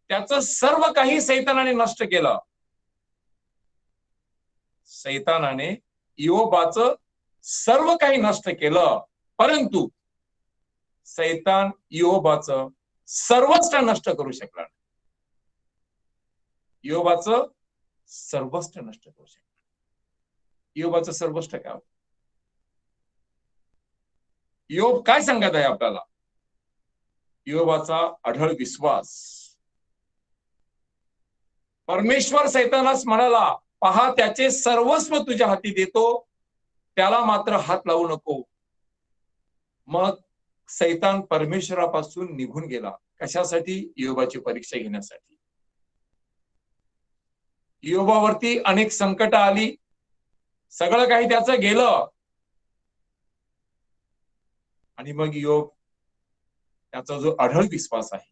त्याचं सर्व काही सैतानाने नष्ट केलं. सैतानाने इयोबाचं सर्व काही नष्ट केलं, परंतु सैतान इयोबाचं सर्वस्व नष्ट करू शकला नाही. इयोबाचं सर्वस्व नष्ट करू शकला. इयोबाचं सर्वस्व काय? इयोब काय सांगत आहे आपल्याला? इयोबाचा अढळ विश्वास. परमेश्वर सैतानास म्हणाला, पहा त्याचे सर्वस्व तुझ्या हाती देतो, त्याला मात्र हात लावू नको. मग सैतान परमेश्वरापासून निघून गेला. कशासाठी? इयोबाची परीक्षा घेण्यासाठी. इयोबावरती अनेक संकट आली, सगळं काही त्याचं गेलं आणि मग इयोब त्याचा जो अढळ विश्वास आहे,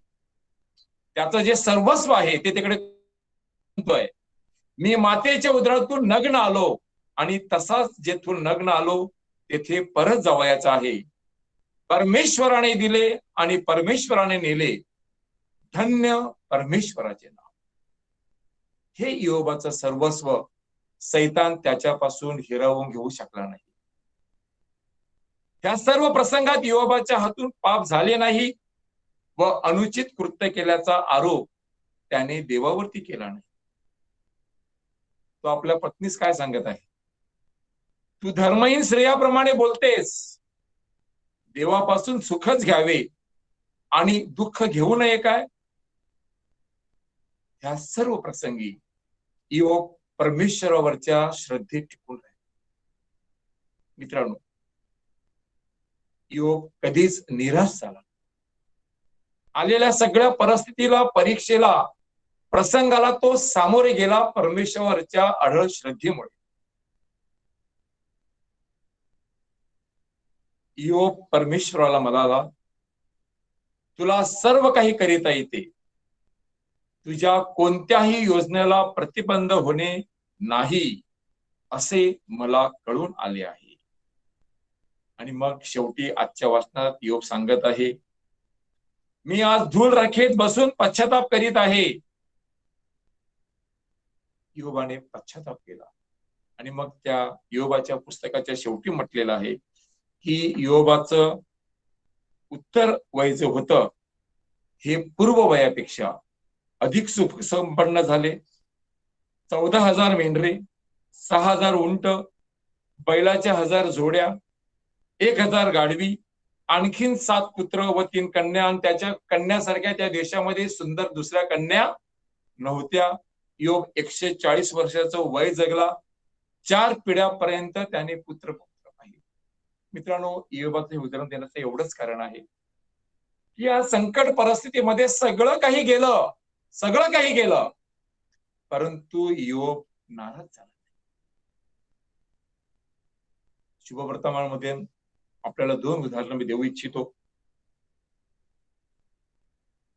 त्याचं जे सर्वस्व आहे ते तिकडे म्हणतोय, मी मातेच्या उदरातून नग्न आलो आणि तसाच जेथून नग्न आलो तेथे परत जावयाचं आहे. परमेश्वराने दिले आणि परमेश्वराने नेले, धन्य परमेश्वराचे नाव. हे इयोबाचं सर्वस्व सैतान त्याच्यापासून हिरावून घेऊ शकला नाही. त्या सर्व प्रसंगात इयोबाच्या हातून पाप झाले नाही व अनुचित कृत्य केल्याचा आरोप त्याने देवावरती केला नाही. तो आपल्या पत्नीस काय सांगत आहे? तू धर्महीन स्त्रियाप्रमाणे बोलतेस, देवापासून सुखच घ्यावे आणि दुःख घेऊ नये काय? ह्या सर्व प्रसंगी इयोब परमेश्वरावरच्या श्रद्धेत टिकून राहिले. मित्रांनो, इयोब कधीच निराश झाला. आलेल्या सगळ्या परिस्थितीला, परीक्षेला, प्रसंगाला तो सामोरे गेला परमेश्वराच्या अढळ श्रद्धेमुळे. इयोब परमेश्वराला म्हणाला, तुला सर्व काही करिता येते, तुझ्या कोणत्याही योजनेला प्रतिबंध होणे नाही असे मला कळून आले आहे. आणि मग शेवटी आजच्या वाचनात इयोब सांगत आहे, मी आज धूळ राखेत बसून पश्चाताप करीत आहे. इयोबाने पश्चाताप केला आणि मग त्या इयोबाच्या पुस्तकाच्या शेवटी म्हटलेलं आहे की इयोबाचं उत्तर वय जे होतं हे पूर्व वयापेक्षा अधिक सुख संपन्न झाले. 14,000 मेंढरे, 6,000 उंट, बैलाच्या 1,000 जोड्या, 1,000 गाढवी, आणखीन 7 पुत्र व 3 कन्या, आणि त्याच्या कन्यासारख्या त्या देशामध्ये सुंदर दुसऱ्या कन्या नव्हत्या. इयोब 140 वर्षाचं वय जगला. 4 पिढ्यापर्यंत त्याने पुत्र पाहिले. मित्रांनो, इयोबाचं हे उदाहरण देण्याचं एवढंच कारण आहे की या संकट परिस्थितीमध्ये सगळं काही गेलं, परंतु इयोब नाराज झाला. शुभवर्तमानामध्ये आपल्याला 2 उदाहरणं मी देऊ इच्छितो.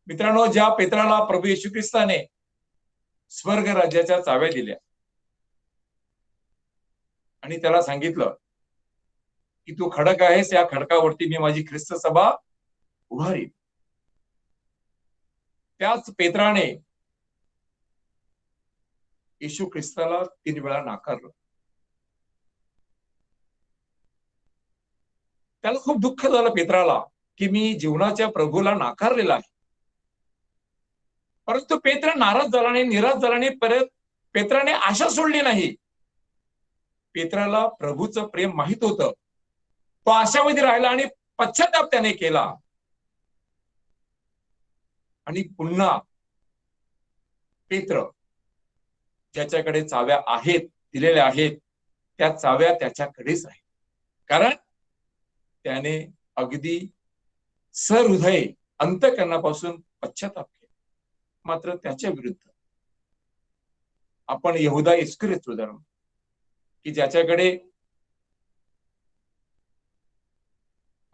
मित्रांनो, ज्या पेत्राला प्रभू येशू ख्रिस्ताने स्वर्ग राज्याच्या चाव्या दिल्या आणि त्याला सांगितलं की तू खडक आहेस, या खडकावरती मी माझी ख्रिस्त सभा उभारीन, त्याच पेत्राने येशू ख्रिस्ताला 3 वेळा नाकारलं. त्याला खूप दुःख झालं पेत्राला की मी जीवनाच्या प्रभूला नाकारलेला आहे. परंतु पेत्र नाराज झाला नाही, निराश झाला नाही. परत पेत्राने आशा सोडली नाही. पेत्राला प्रभूचं प्रेम माहित होतं. तो आशामध्ये राहिला आणि पश्चाताप त्याने केला आणि पुन्हा पेत्र ज्याच्याकडे चाव्या आहेत, दिलेल्या आहेत, त्या चाव्या त्याच्याकडेच आहेत. कारण त्याने अगदी सहृदय अंतःकरणापासून पश्चाताप केला. मात्र त्याच्या विरुद्ध आपण यहुदा इस्करियोत उदाहरण की ज्याच्याकडे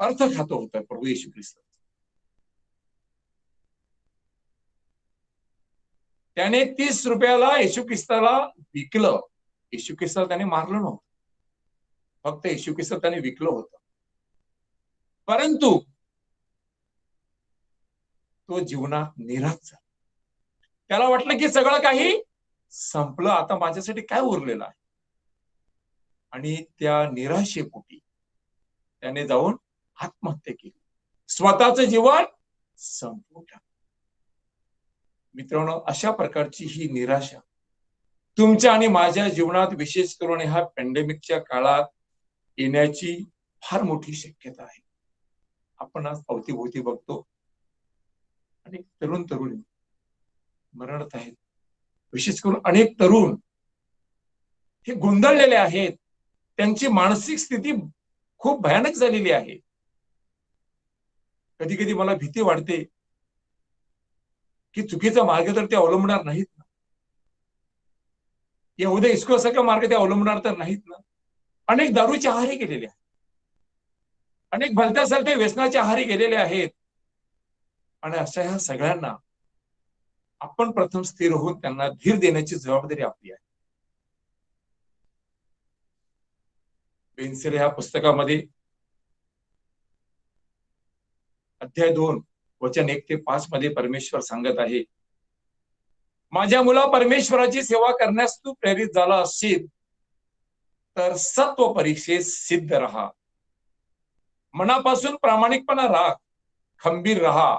अर्थ खातो होता प्रभू येशू ख्रिस्त, त्याने 30 रुपयाला येशू ख्रिस्ताला विकलं. येशू ख्रिस्ताला त्याने मारलं नव्हतं, फक्त येशू ख्रिस्ताला त्याने विकलं होतं. परंतु तो जीवनात निराश झाला. त्याला वाटलं की सगळं काही संपलं, आता माझ्यासाठी काय उरलेलं आहे. आणि त्या निराशेपोटी त्याने जाऊन आत्महत्या केली, स्वतःचं जीवन संपवून टाकलं. मित्रांनो, अशा प्रकारची ही निराशा तुमच्या आणि माझ्या जीवनात विशेष करून ह्या पॅन्डेमिकच्या काळात येण्याची फार मोठी शक्यता आहे. आपण आज अवतीभोवती बघतो अनेक तरुणी मरणत आहेत. विशेष करून अनेक तरुण हे गोंधळलेले आहेत. त्यांची मानसिक स्थिती खूप भयानक झालेली आहे. कधी कधी मला भीती वाटते की चुकीचा मार्ग तर ते अवलंबणार नाहीत ना, यहुदा इस्करियोतसारखा मार्ग ते अवलंबणार तर नाहीत ना. अनेक दारूच्या आहारी गेलेले आहेत, अनेक भलत्यासारखे व्यसनाच्या आहारी गेलेले आहेत. आणि अशा ह्या सगळ्यांना आपण प्रथम स्थिर होऊन त्यांना धीर देण्याची जबाबदारी आपली आहे. बेनसिर ह्या पुस्तकामध्ये अध्याय 2 वचन 1 ते 5 मध्ये परमेश्वर सांगत आहे, माझ्या मुला, परमेश्वराची सेवा करण्यास तू प्रेरित झाला असशील तर सत्व परीक्षेत सिद्ध राहा, मनापासून प्रामाणिकपणा राख, खंबीर राहा,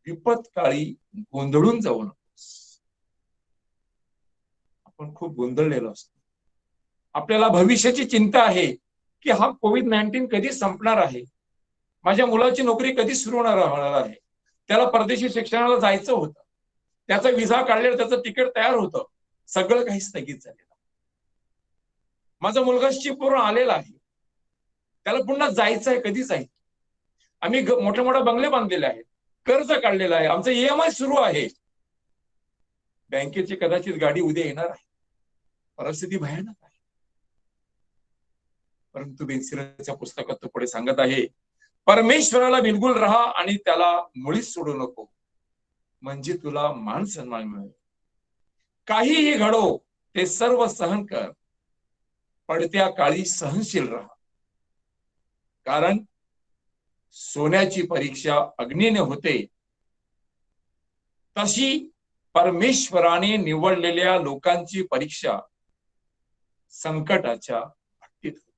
विपत काळी गोंधळून जाऊ नकोस. आपण खूप गोंधळलेलो असतो. आपल्याला भविष्याची चिंता आहे की हा कोविड-19 कधी संपणार आहे, माझ्या मुलाची नोकरी कधी सुरू होणार आहे, त्याला परदेशी शिक्षणाला जायचं होतं, त्याचा विजा काढलेला, त्याचं तिकीट तयार होतं, सगळं काही स्थगित झालेलं. माझा मुलगा शिपूर्ण आलेला आहे, त्याला पुन्हा जायचं आहे, कधी जायचं. आम्ही मोठे मोठे बंगले बांधलेले आहेत, कर्ज काढलेलं आहे, आमचं EMI सुरू आहे, बँकेची कदाचित गाडी उद्या येणार आहे. परिस्थिती भयानक आहे. परंतु बेनसिराच्या पुस्तकात तो पुढे सांगत आहे, परमेश्वराला बिलकुल राहा आणि त्याला मुळीच सोडू नको, म्हणजे तुला मान सन्मान मिळेल. काहीही घडो ते सर्व सहन कर, पडत्या काळी सहनशील राहा, कारण सोन्याची परीक्षा अग्नीने होते, तशी परमेश्वराने निवडलेल्या लोकांची परीक्षा संकटाच्या भट्टीत होते.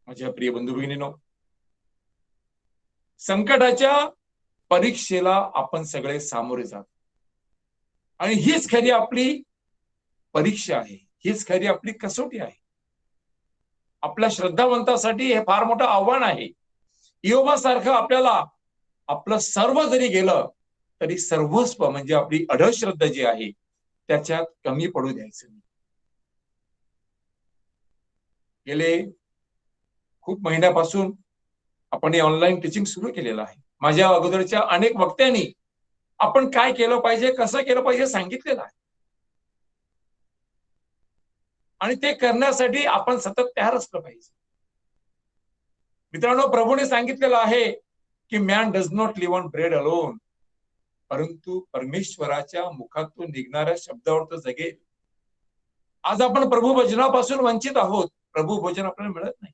माझ्या प्रिय बंधू भगिनींनो, संकटाच्या परीक्षेला आपण सगळे सामोरे जातो आणि हीच खरी आपली परीक्षा आहे, हीच खरी आपली कसोटी आहे. आपल्या श्रद्धावंतासाठी हे फार मोठं आव्हान आहे. इयोबासारखं आपल्याला आपलं सर्व जरी गेलं तरी सर्वस्व म्हणजे आपली अढळ श्रद्धा जी आहे त्याच्यात कमी पडू द्यायचं नाही. गेले खूप महिन्यापासून आपण हे ऑनलाईन टीचिंग सुरू केलेलं आहे. माझ्या अगोदरच्या अनेक वक्त्यांनी आपण काय केलं पाहिजे, कसं केलं पाहिजे सांगितलेलं आहे. आणि ते करण्यासाठी आपण सतत तयार असलं पाहिजे. मित्रांनो, प्रभूने सांगितलेलं आहे की man does not live on bread alone, परंतु परमेश्वराच्या मुखातून निघणाऱ्या शब्दावर तो जगेल. आज आपण प्रभू भोजनापासून वंचित आहोत. प्रभू भोजन आपल्याला मिळत नाही.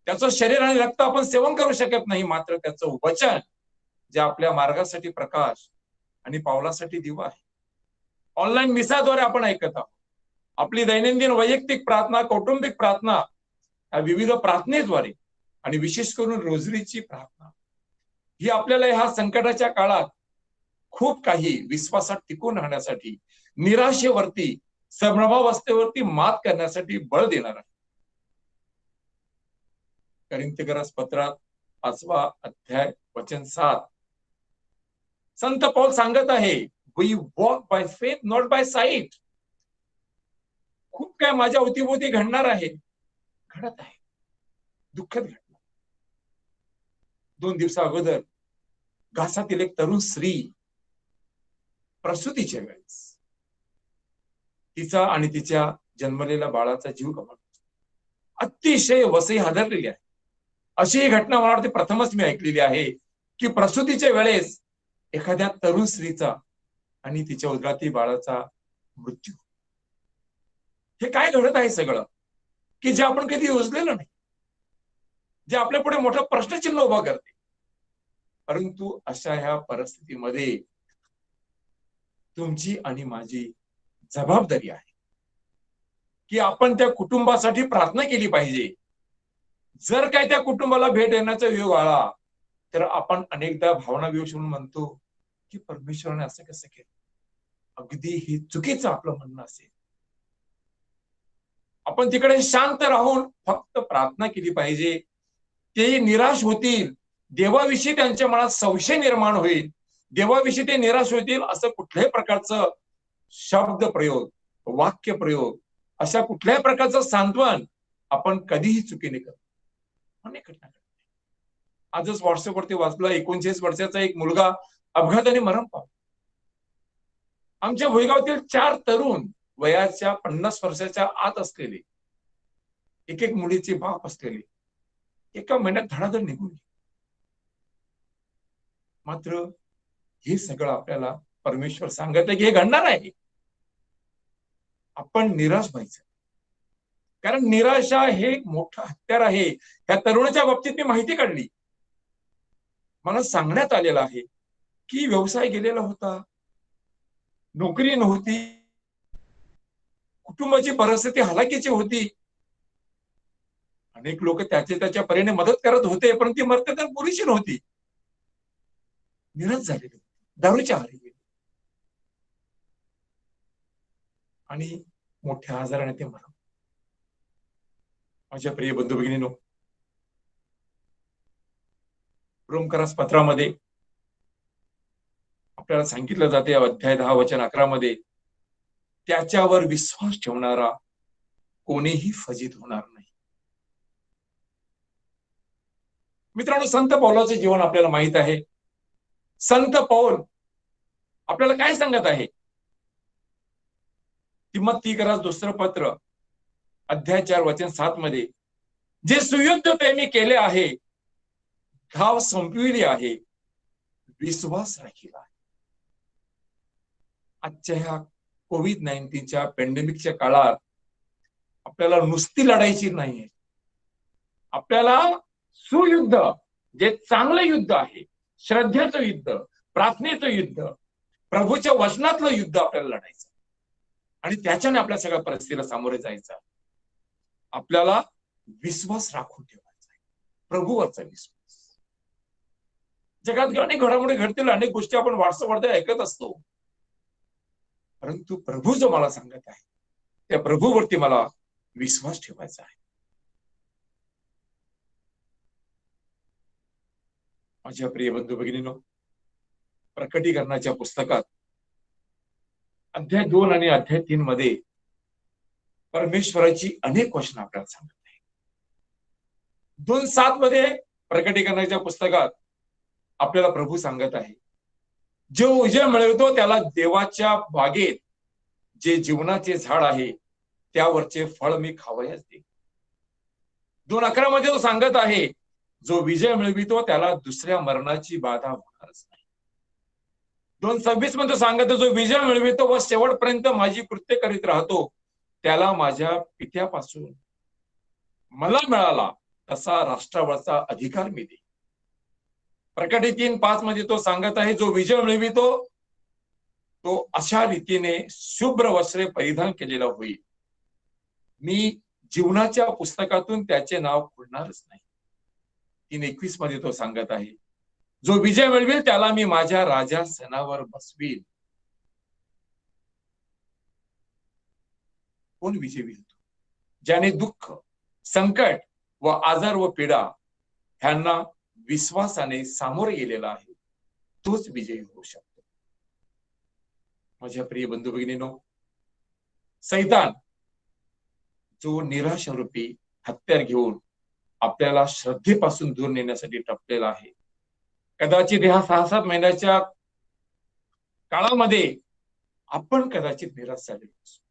त्याचं शरीर आणि रक्त आपण सेवन करू शकत नाही, मात्र त्याचं वचन जे आपल्या मार्गासाठी प्रकाश आणि पावलासाठी दिवा आहे. ऑनलाईन मिसाद्वारे आपण ऐकत आहोत. आपली दैनंदिन वैयक्तिक प्रार्थना, कौटुंबिक प्रार्थना, या विविध प्रार्थनेद्वारे आणि विशेष करून रोजरीची प्रार्थना ही आपल्याला ह्या संकटाच्या काळात खूप काही विश्वासात टिकून राहण्यासाठी, निराशेवरती, संभ्रमावस्थेवरती मात करण्यासाठी बळ देणार आहे. कोरिन्थीकरास पत्रात 5वा अध्याय वचन 7 संत पौल सांगत आहे, we walk by faith not by sight. खूप काय माझ्या अवतीभोवती घडणार आहे, घडत आहे, दुःखद घटना. 2 दिवसा अगोदर घासातील एक तरुण स्त्री प्रसूतीच्या वेळेस तिचा आणि तिच्या जन्मलेल्या बाळाचा जीव गमावला. अतिशय वसई हादरलेली आहे. अशी ही घटना मला वाटते प्रथमच मी ऐकलेली आहे की प्रसूतीच्या वेळेस एखाद्या तरुण स्त्रीचा आणि तिच्या उदरातील बाळाचा मृत्यू. हे काय घडत आहे सगळं की जे आपण कधी योजलेलं नाही, जे आपल्या पुढे मोठा प्रश्नचिन्ह उभा करते. परंतु अशा ह्या परिस्थितीमध्ये तुमची आणि माझी जबाबदारी आहे की आपण त्या कुटुंबासाठी प्रार्थना केली पाहिजे. जर काय त्या कुटुंबाला भेट देण्याचा योग आला तर आपण अनेकदा भावना विवश म्हणून म्हणतो की परमेश्वराने असं कसं केलं. अगदी हे चुकीचं आपलं म्हणणं असेल. आपण तिकडे शांत राहून फक्त प्रार्थना केली पाहिजे. ते निराश होतील, देवाविषयी त्यांच्या मनात संशय निर्माण होईल, देवाविषयी ते निराश होतील असं कुठल्याही प्रकारचं शब्द प्रयोग, वाक्य प्रयोग, अशा कुठल्याही प्रकारचं सांत्वन आपण कधीही चुकीने करतो. अनेक घटना घडतात. आजच व्हॉट्सअपवरती वाचला, 39 वर्षाचा एक मुलगा अपघाताने मरण पावला. आमच्या भुईगावातील 4 तरुण वयाच्या 50 वर्षाच्या आत असलेले, एक मुलीचे बाप असलेले एका महिन्यात धडाधड निघून गेले. मात्र हे सगळं आपल्याला परमेश्वर सांगत आहे की हे घडणार आहे. आपण निराश व्हायचं, कारण निराशा हे एक मोठं हत्यार आहे. त्या तरुणाच्या बाबतीत मी माहिती काढली. मला सांगण्यात आलेलं आहे की व्यवसाय गेलेला होता, नोकरी नव्हती, कुटुंबाची परिस्थिती हलाखीची होती. अनेक लोक त्याच्या परीने मदत करत होते, पण ती मदत तर पुरेशी नव्हती. निराश झालेली, दारूच्या आहारी गेले आणि मोठ्या आजाराने ते मरण. माझ्या प्रिय बंधू भगिनींनो, रोमकरास पत्रामध्ये आपल्याला सांगितलं जाते अध्याय 10 वचन 11 मध्ये, त्याच्यावर विश्वास ठेवणारा कोणीही फजित होणार नाही. मित्रांनो, संत पौलाचे जीवन आपल्याला माहित आहे. संत पौल आपल्याला काय सांगत आहे? तिमोथीकरास दुसरं पत्र अध्याय 4 वचन 7 मध्ये, जे सुयुद्ध ते मी केले आहे, धाव संपविली आहे, विश्वास राखीला आहे. आजच्या ह्या कोविड-19च्या पॅन्डेमिकच्या काळात आपल्याला नुसती लढायची नाहीये. आपल्याला सुयुद्ध, जे चांगलं युद्ध आहे, श्रद्धेचं युद्ध, प्रार्थनेचं युद्ध, प्रभूच्या वचनातलं युद्ध आपल्याला लढायचं आणि त्याच्याने आपल्या सगळ्या परिस्थितीला सामोरे जायचं. आपल्याला विश्वास राखून ठेवायचा आहे, प्रभूवरचा विश्वास. जगात अनेक घडामोडी घडतील, अनेक गोष्टी आपण व्हॉट्सअपवरती ऐकत असतो, परंतु प्रभू जो मला सांगत आहे त्या प्रभूवरती मला विश्वास ठेवायचा आहे. माझ्या प्रिय बंधू भगिनींनो, प्रकटीकरणाच्या पुस्तकात अध्याय 2 आणि अध्याय 3 मध्ये परमेश्वराची अनेक वचनं आपल्याला सांगत आहे. 2:7 मध्ये प्रकटीकरणाच्या पुस्तकात आपल्याला प्रभू सांगत आहे, जो विजय मिळवतो त्याला देवाच्या बागेत जे जीवनाचे झाड आहे त्यावरचे फळ मी खावयास देईन. 2:11 मध्ये तो सांगत आहे, जो विजय मिळवितो त्याला दुसऱ्या मरणाची बाधा होणारच नाही. 2:26 मध्ये सांगत, जो विजय मिळवितो व शेवटपर्यंत माझी कृत्य करीत राहतो त्याला माझ्या पित्यापासून मला मिळाला तसा राष्ट्रावरचा अधिकार मी देईन. प्रकटी 3:5 मध्ये तो सांगत आहे, जो विजय मिळवितो तो अशा रीतीने शुभ्र वस्त्रे परिधान केलेला होईल. मी जीवनाच्या पुस्तकातून त्याचे नाव खोडणारच नाही. 3:21 मध्ये तो सांगत आहे, जो विजय मिळवेल त्याला मी माझ्या राजासनावर बसवील. कोण विजय मिळतो? ज्याने दुःख, संकट व आजार व पीडा ह्यांना विश्वासाने सामोरे गेलेला आहे, तोच विजयी होऊ शकतो. माझ्या प्रिय बंधू भगिनींनो, सैतान जो निराशारूपी हत्यार घेऊन आपल्याला श्रद्धेपासून दूर नेण्यासाठी टपलेला आहे. कदाचित ह्या 6-7 महिन्याच्या काळामध्ये आपण कदाचित निराश झालेलो असू.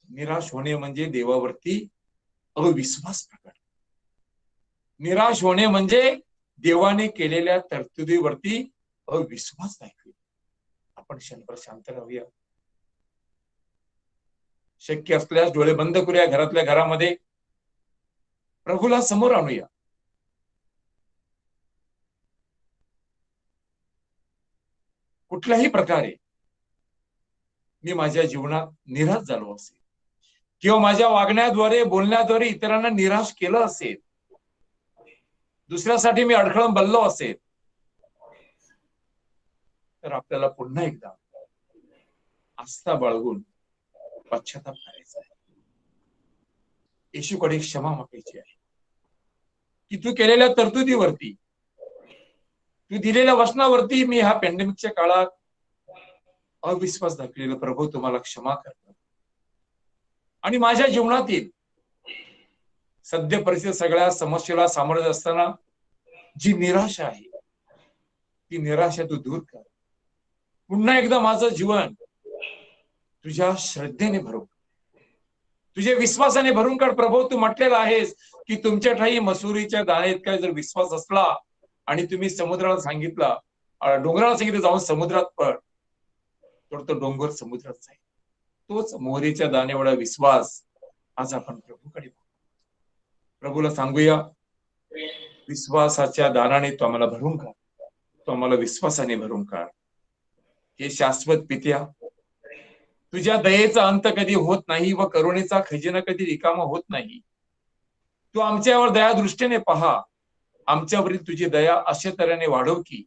निराश होणे म्हणजे देवावरती अविश्वास प्रकट. निराश होणे म्हणजे देवाने केलेल्या तरतुदीवरती अविश्वास दाखवे. आपण क्षणभर शांत राहूया. शक्य असल्यास डोळे बंद करूया. घरातल्या घरामध्ये प्रभूला समोर आणूया. कुठल्याही प्रकारे मी माझ्या जीवनात निराश झालो असेल किंवा माझ्या वागण्याद्वारे, बोलण्याद्वारे इतरांना निराश केलं असेल, दुसऱ्यासाठी मी अडखळून बनलो असेल, तर आपल्याला पुन्हा एकदा आस्था बाळगून पश्चाताप करायचा आहे. येशूकडे क्षमा मागायची आहे की तू केलेल्या तरतुदीवरती, तू दिलेल्या वचनावरती मी ह्या पॅन्डेमिकच्या काळात अविश्वास दाखवलेला प्रभू तुम्हाला क्षमा करतो. आणि माझ्या जीवनातील सद्य परिस्थिती सगळ्या समस्येला सामोरे असताना जी निराशा आहे ती निराशा तू दूर कर. पुन्हा एकदा माझं जीवन तुझ्या श्रद्धेने भरून, तुझ्या विश्वासाने भरून काढ. प्रभू तू म्हटलेला आहेस की तुमच्या ठाई मसुरीच्या दाणे इतका जर विश्वास असला आणि तुम्ही समुद्राला सांगितलं, डोंगराला सांगितलं जाऊन समुद्रात पड, तर तो डोंगर समुद्रात जाईल. तोच मोहरीच्या दाणे एवढा विश्वास आज आपण प्रभूकडे प्रभूला सांगूया, विश्वासाच्या दानाने तो आम्हाला भरून काढ, तो आम्हाला विश्वासाने भरून काढ. हे शाश्वत पित्या, तुझ्या दयेचा अंत कधी होत नाही व करुणेचा खजिना कधी रिकामा होत नाही. तू आमच्यावर दया दृष्टीने पहा. आमच्यावरील तुझी दया अशा तऱ्हेने वाढव की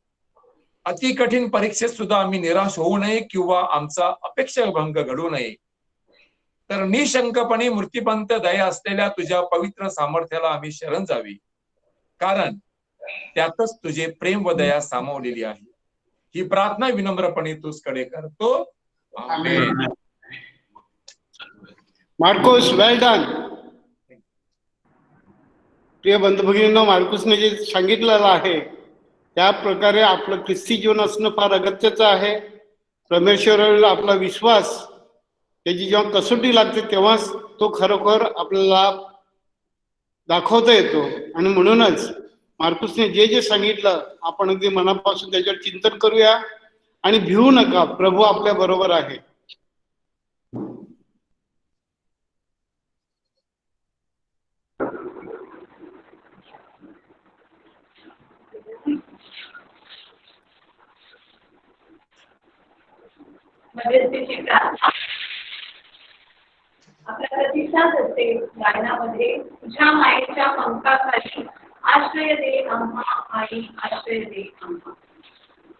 अति कठीण परीक्षेत सुद्धा आम्ही निराश होऊ नये किंवा आमचा अपेक्षाभंग घडू नये. तर निशंकपणे मूर्तिपंत दया असलेल्या तुझ्या पवित्र सामर्थ्याला आम्ही शरण जावी, कारण त्यातच तुझे प्रेम व दया सामावलेली आहे. ही प्रार्थना विनम्रपणे तुझकडे करतो. आमेन. मार्कोस, वेल डन. प्रिय बंधू भगिनींनो, मार्कुसने जे सांगितलेलं आहे त्या प्रकारे आपलं ख्रिस्ती जीवन असणं फार अगत्याचं आहे. परमेश्वरावर आपला विश्वास, त्याची जेव्हा कसोटी लागते तेव्हाच तो खरोखर आपल्याला दाखवता येतो. आणि म्हणूनच मार्कुसने जे जे सांगितलं आपण अगदी मनापासून त्याच्यावर चिंतन करूया आणि भिवू नका. प्रभू आपल्या बरोबर आहे. आपल्या प्रतिष्ठाच असते गायनामध्ये, तुझ्या मायेच्या पंखाखाली आश्रय दे आम्हा आई, आश्रय दे आम्हा.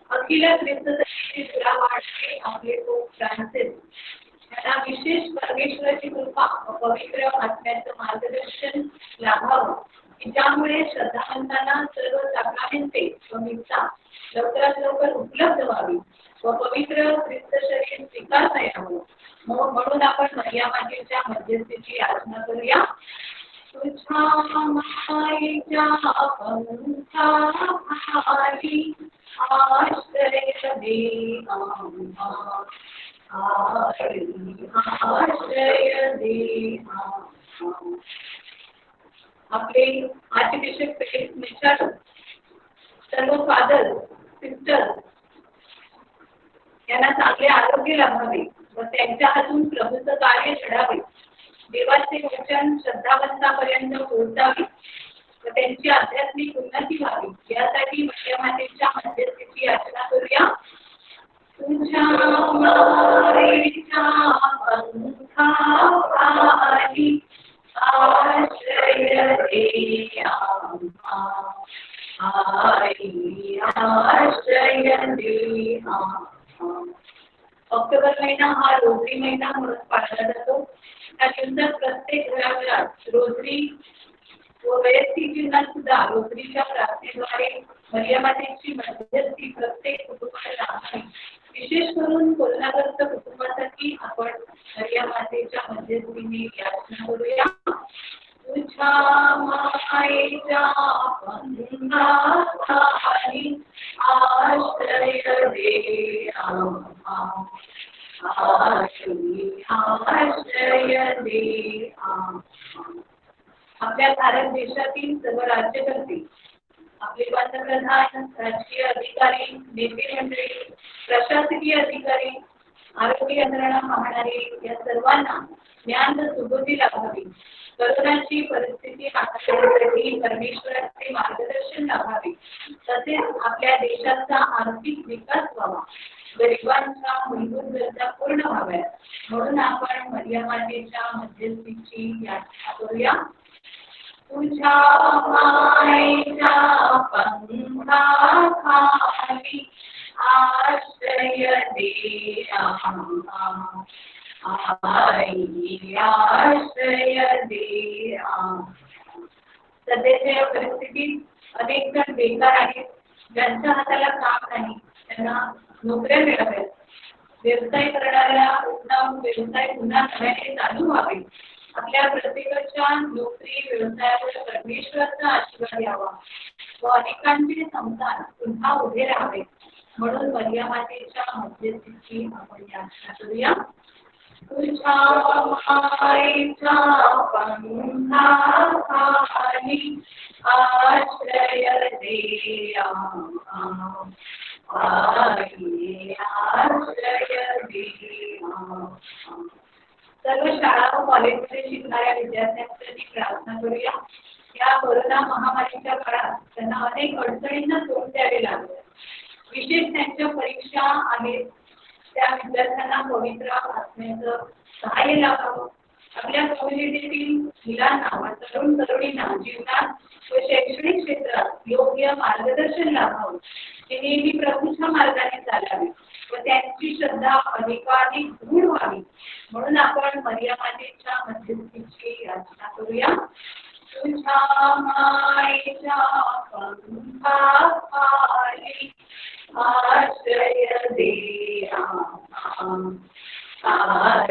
अखिल ख्रिस्त तुला वाटते आपले पोप फ्रान्सिस यांना विशेष परमेश्वराची कृपा व पवित्र आत्म्याचं मार्गदर्शन लाभावं की ज्यामुळे श्रद्धावंतांना सर्व साक्रामेंटे व मिसा लवकरात लवकर उपलब्ध व्हावी व पवित्र ख्रिस्त शरीर स्वीकारता यावं. म्हणून आपण मरिया मातेच्या मध्यस्थीची याचना करूया. तुझ्या मायेच्या पंखाखाली आश्रय दे आम्हा, आश्रय दे आम्हा. आपले आर्चबिशप मिस्टर, सर्व फादर सिस्टर यांना चांगले आरोग्य लाभावे व त्यांच्या हातून प्रभूचं कार्य घडावे. देवाचे वचन श्रद्धावंतापर्यंत पोहोचावे व त्यांची आध्यात्मिक उन्नती व्हावी यासाठी मरिया मातेच्या मध्यस्थीची याचना करूया. तुझ्या मायेच्या पंखाखाली आश्रय दे आम्हा, आश्रय दे आम्हा. ऑक्टोबर महिना हा रोजरी महिना म्हणून पाळला जातो. त्या दिवसात प्रत्येक घराघरात रोजरी व वैयक्तिक जीवनात सुद्धा रोजरीच्या प्रार्थनेद्वारे मरिया मातेची मध्यस्थी प्रत्येक कुटुंबाला लाभावी. विशेष करून कोरोनाग्रस्त कुटुंबासाठी आपण मरिया मातेच्या मध्यस्थीने याचना करूया. तुझ्या मायेच्या पंखाखाली आश्रय दे आम्हा, आश्रय दे आम्हा. आपल्या भारत देशातील सर्व राज्यकर्ते, आपले पंतप्रधान, राजकीय अधिकारी, नेते मंडळी, प्रशासकीय अधिकारी, आरोग्य यंत्रणा पाहणारे या सर्वांना ज्ञान व सुबुद्धी लाभावी. करोनाची परिस्थिती हाताळण्यासाठी परमेश्वराचे मार्गदर्शन लाभावे. तसेच आपल्या देशाचा आर्थिक विकास व्हावा, गरिबांच्या मूलभूत गरजा पूर्ण व्हाव्यात. म्हणून आपण मरिया मातेच्या मध्यस्थीची याचना करूया. तुझ्या मायेच्या पंखाखाली आश्रय दे आम्हा, आश्रय दे आम्हा. सध्याच्या या परिस्थितीत अनेक जण बेकार आहेत. ज्यांच्या हाताला काम नाही त्यांना नोकऱ्या मिळाव्यात. व्यवसाय करणाऱ्या व्यवसाय पुन्हा नव्याने चालू व्हावे. आपल्या प्रत्येकाच्या नोकरी व्यवसायावर परमेश्वराचा आशीर्वाद यावा व अनेकांचे संसार पुन्हा उभे राहावे. म्हणून मरिया मातेच्या मध्यस्थीची आपण याचना करूया. तुझ्या मायेच्या पंखाखाली आश्रय दे आम्हा, आश्रय दे आम्हा. सर्व शाळा व कॉलेजमध्ये शिकणाऱ्या विद्यार्थ्यांसाठी प्रार्थना करूया. या कोरोना महामारीच्या काळात त्यांना अनेक अडचणींना तोंड द्यावे लागले. विशेष त्यांच्या परीक्षा आहेत त्या विद्यार्थ्यांना पवित्र आत्म्याचं सहाय्य लाभावं. आपल्या कम्युनिटीतील मुलांना व तरुण तरुणींना जीवनात व शैक्षणिक क्षेत्रात योग्य मार्गदर्शन लाभावं. ते नेहमी प्रभूच्या मार्गाने चालावे व त्यांची श्रद्धा अधिकाधिक दृढ व्हावी. म्हणून आपण मरिया मातेच्या मध्यस्थीची याचना करूया. तुझ्या मायेच्या पंखाखाली आश्रय दे आम्हा,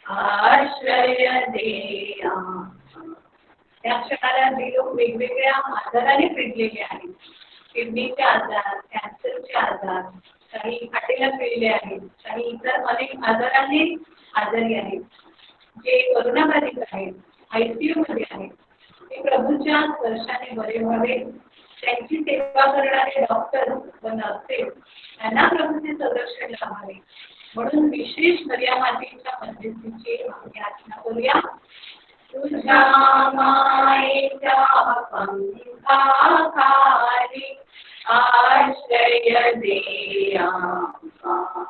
आश्रय दे आम्हा. या क्षणाला जे लोक वेगवेगळ्या आजाराने पीडलेले आहेत, किडनीचे आजार, कॅन्सरचे आजार, काही हाटेला पिळले आहेत, काही इतर अनेक आजाराने आजारी आहेत, जे कोरोनाबाधित आहेत, ICU मध्ये आहेत, ते प्रभूच्या स्पर्शाने बरे व्हावे. त्यांची सेवा करणारे डॉक्टर व नर्सेस यांना प्रभूचे संरक्षण लाभावे. म्हणून विशेष मरिया मातेच्या मध्यस्थीची याचना करूया. तुझ्या मायेच्या पंखाखाली आश्रय दे आम्हा,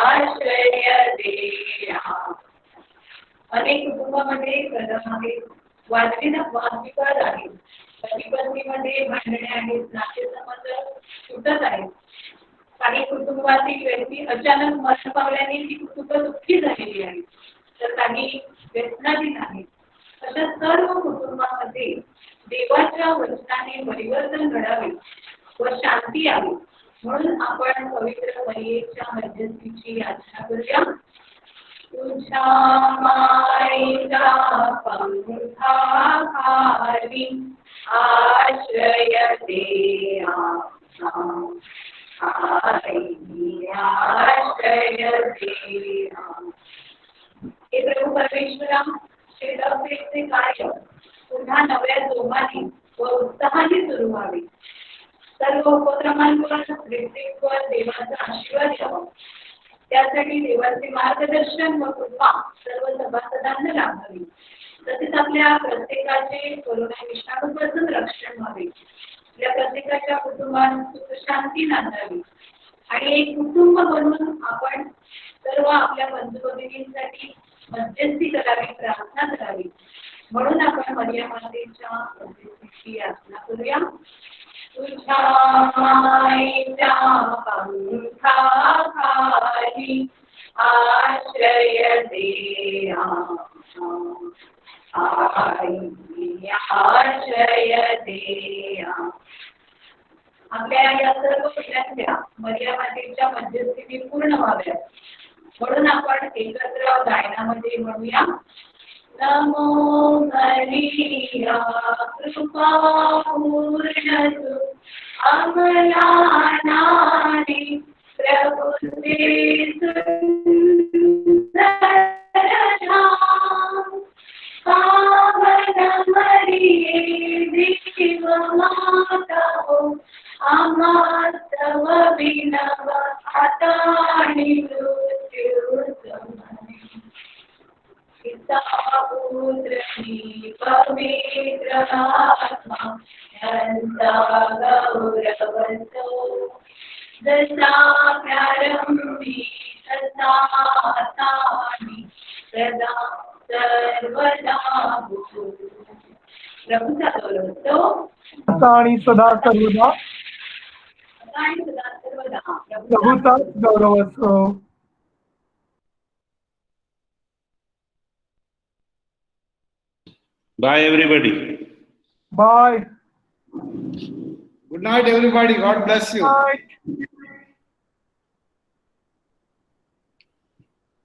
आश्रय दे आम्हा. अनेक कुटुंबामध्ये कलह आहेत, वादविवाद आहेत, पती-पत्नीमध्ये भांडणे आहेत, नातेसंबंध तुटत आहेत. काही कुटुंबातील व्यक्ती अचानक मरण पावल्याने ती कुटुंब दुःखी झालेली आहेत, तर काही व्यसनाधीन आहेत. अशा सर्व कुटुंबामध्ये देवाच्या वचनाने परिवर्तन घडावे व शांती यावी म्हणून आपण पवित्र मरियेच्या मध्यस्थीची याचना करूया. तुझ्या मायेच्या पंखाखाली आश्रय दे आम्हा. आश्रय दे आम्हा. हे प्रभू परमेश्वरा, शेतकऱ्याचे कार्य पुन्हा नव्या जोमाने व उत्साहाने सुरू व्हावे. सर्व उपक्रमांवर व्यक्तीवर देवाचा आशीर्वाद यावा. त्यासाठी देवाचे मार्गदर्शन व कृपा सर्व सभासदांना लाभावी. तसेच आपल्या प्रत्येकाचे कोरोना विषाणूपासून रक्षण व्हावे. आपल्या प्रत्येकाच्या कुटुंबात सुख शांती नांदावी आणि एक कुटुंब बनून आपण सर्व आपल्या बंधू भगिनींसाठी मध्यस्थी करावी, प्रार्थना करावी. म्हणून आपण मरिया मातेच्या मध्यस्थीची याचना करूया. तुझ्या मायेच्या पंखाखाली आश्रय दे आम्हा. आश्रय दे आम्हा. आपल्या या सर्व विनंत्या मरिया मातेच्या मध्यस्थीने पूर्ण व्हाव्यात म्हणून आपण एकत्र गायनामध्ये म्हणूया. नमो मरिया कृपा पूर्ण तू अमलानाने प्रभुते पावन मरिये देव माता हो आम्हा तव विनव आता आणि मृत्यू समये. पिता पुत्र पवित्र आत्मा यांचा गौरवतो जसा प्रारंभी तसा आताही सदा सर्वदा भूतो. प्रभूचा गौरवतो आता आणि सदा सर्वदा आणि सदा सर्वदा प्रभूचा गौरव असो. Bye everybody. Bye. Good night everybody. God bless you. Bye.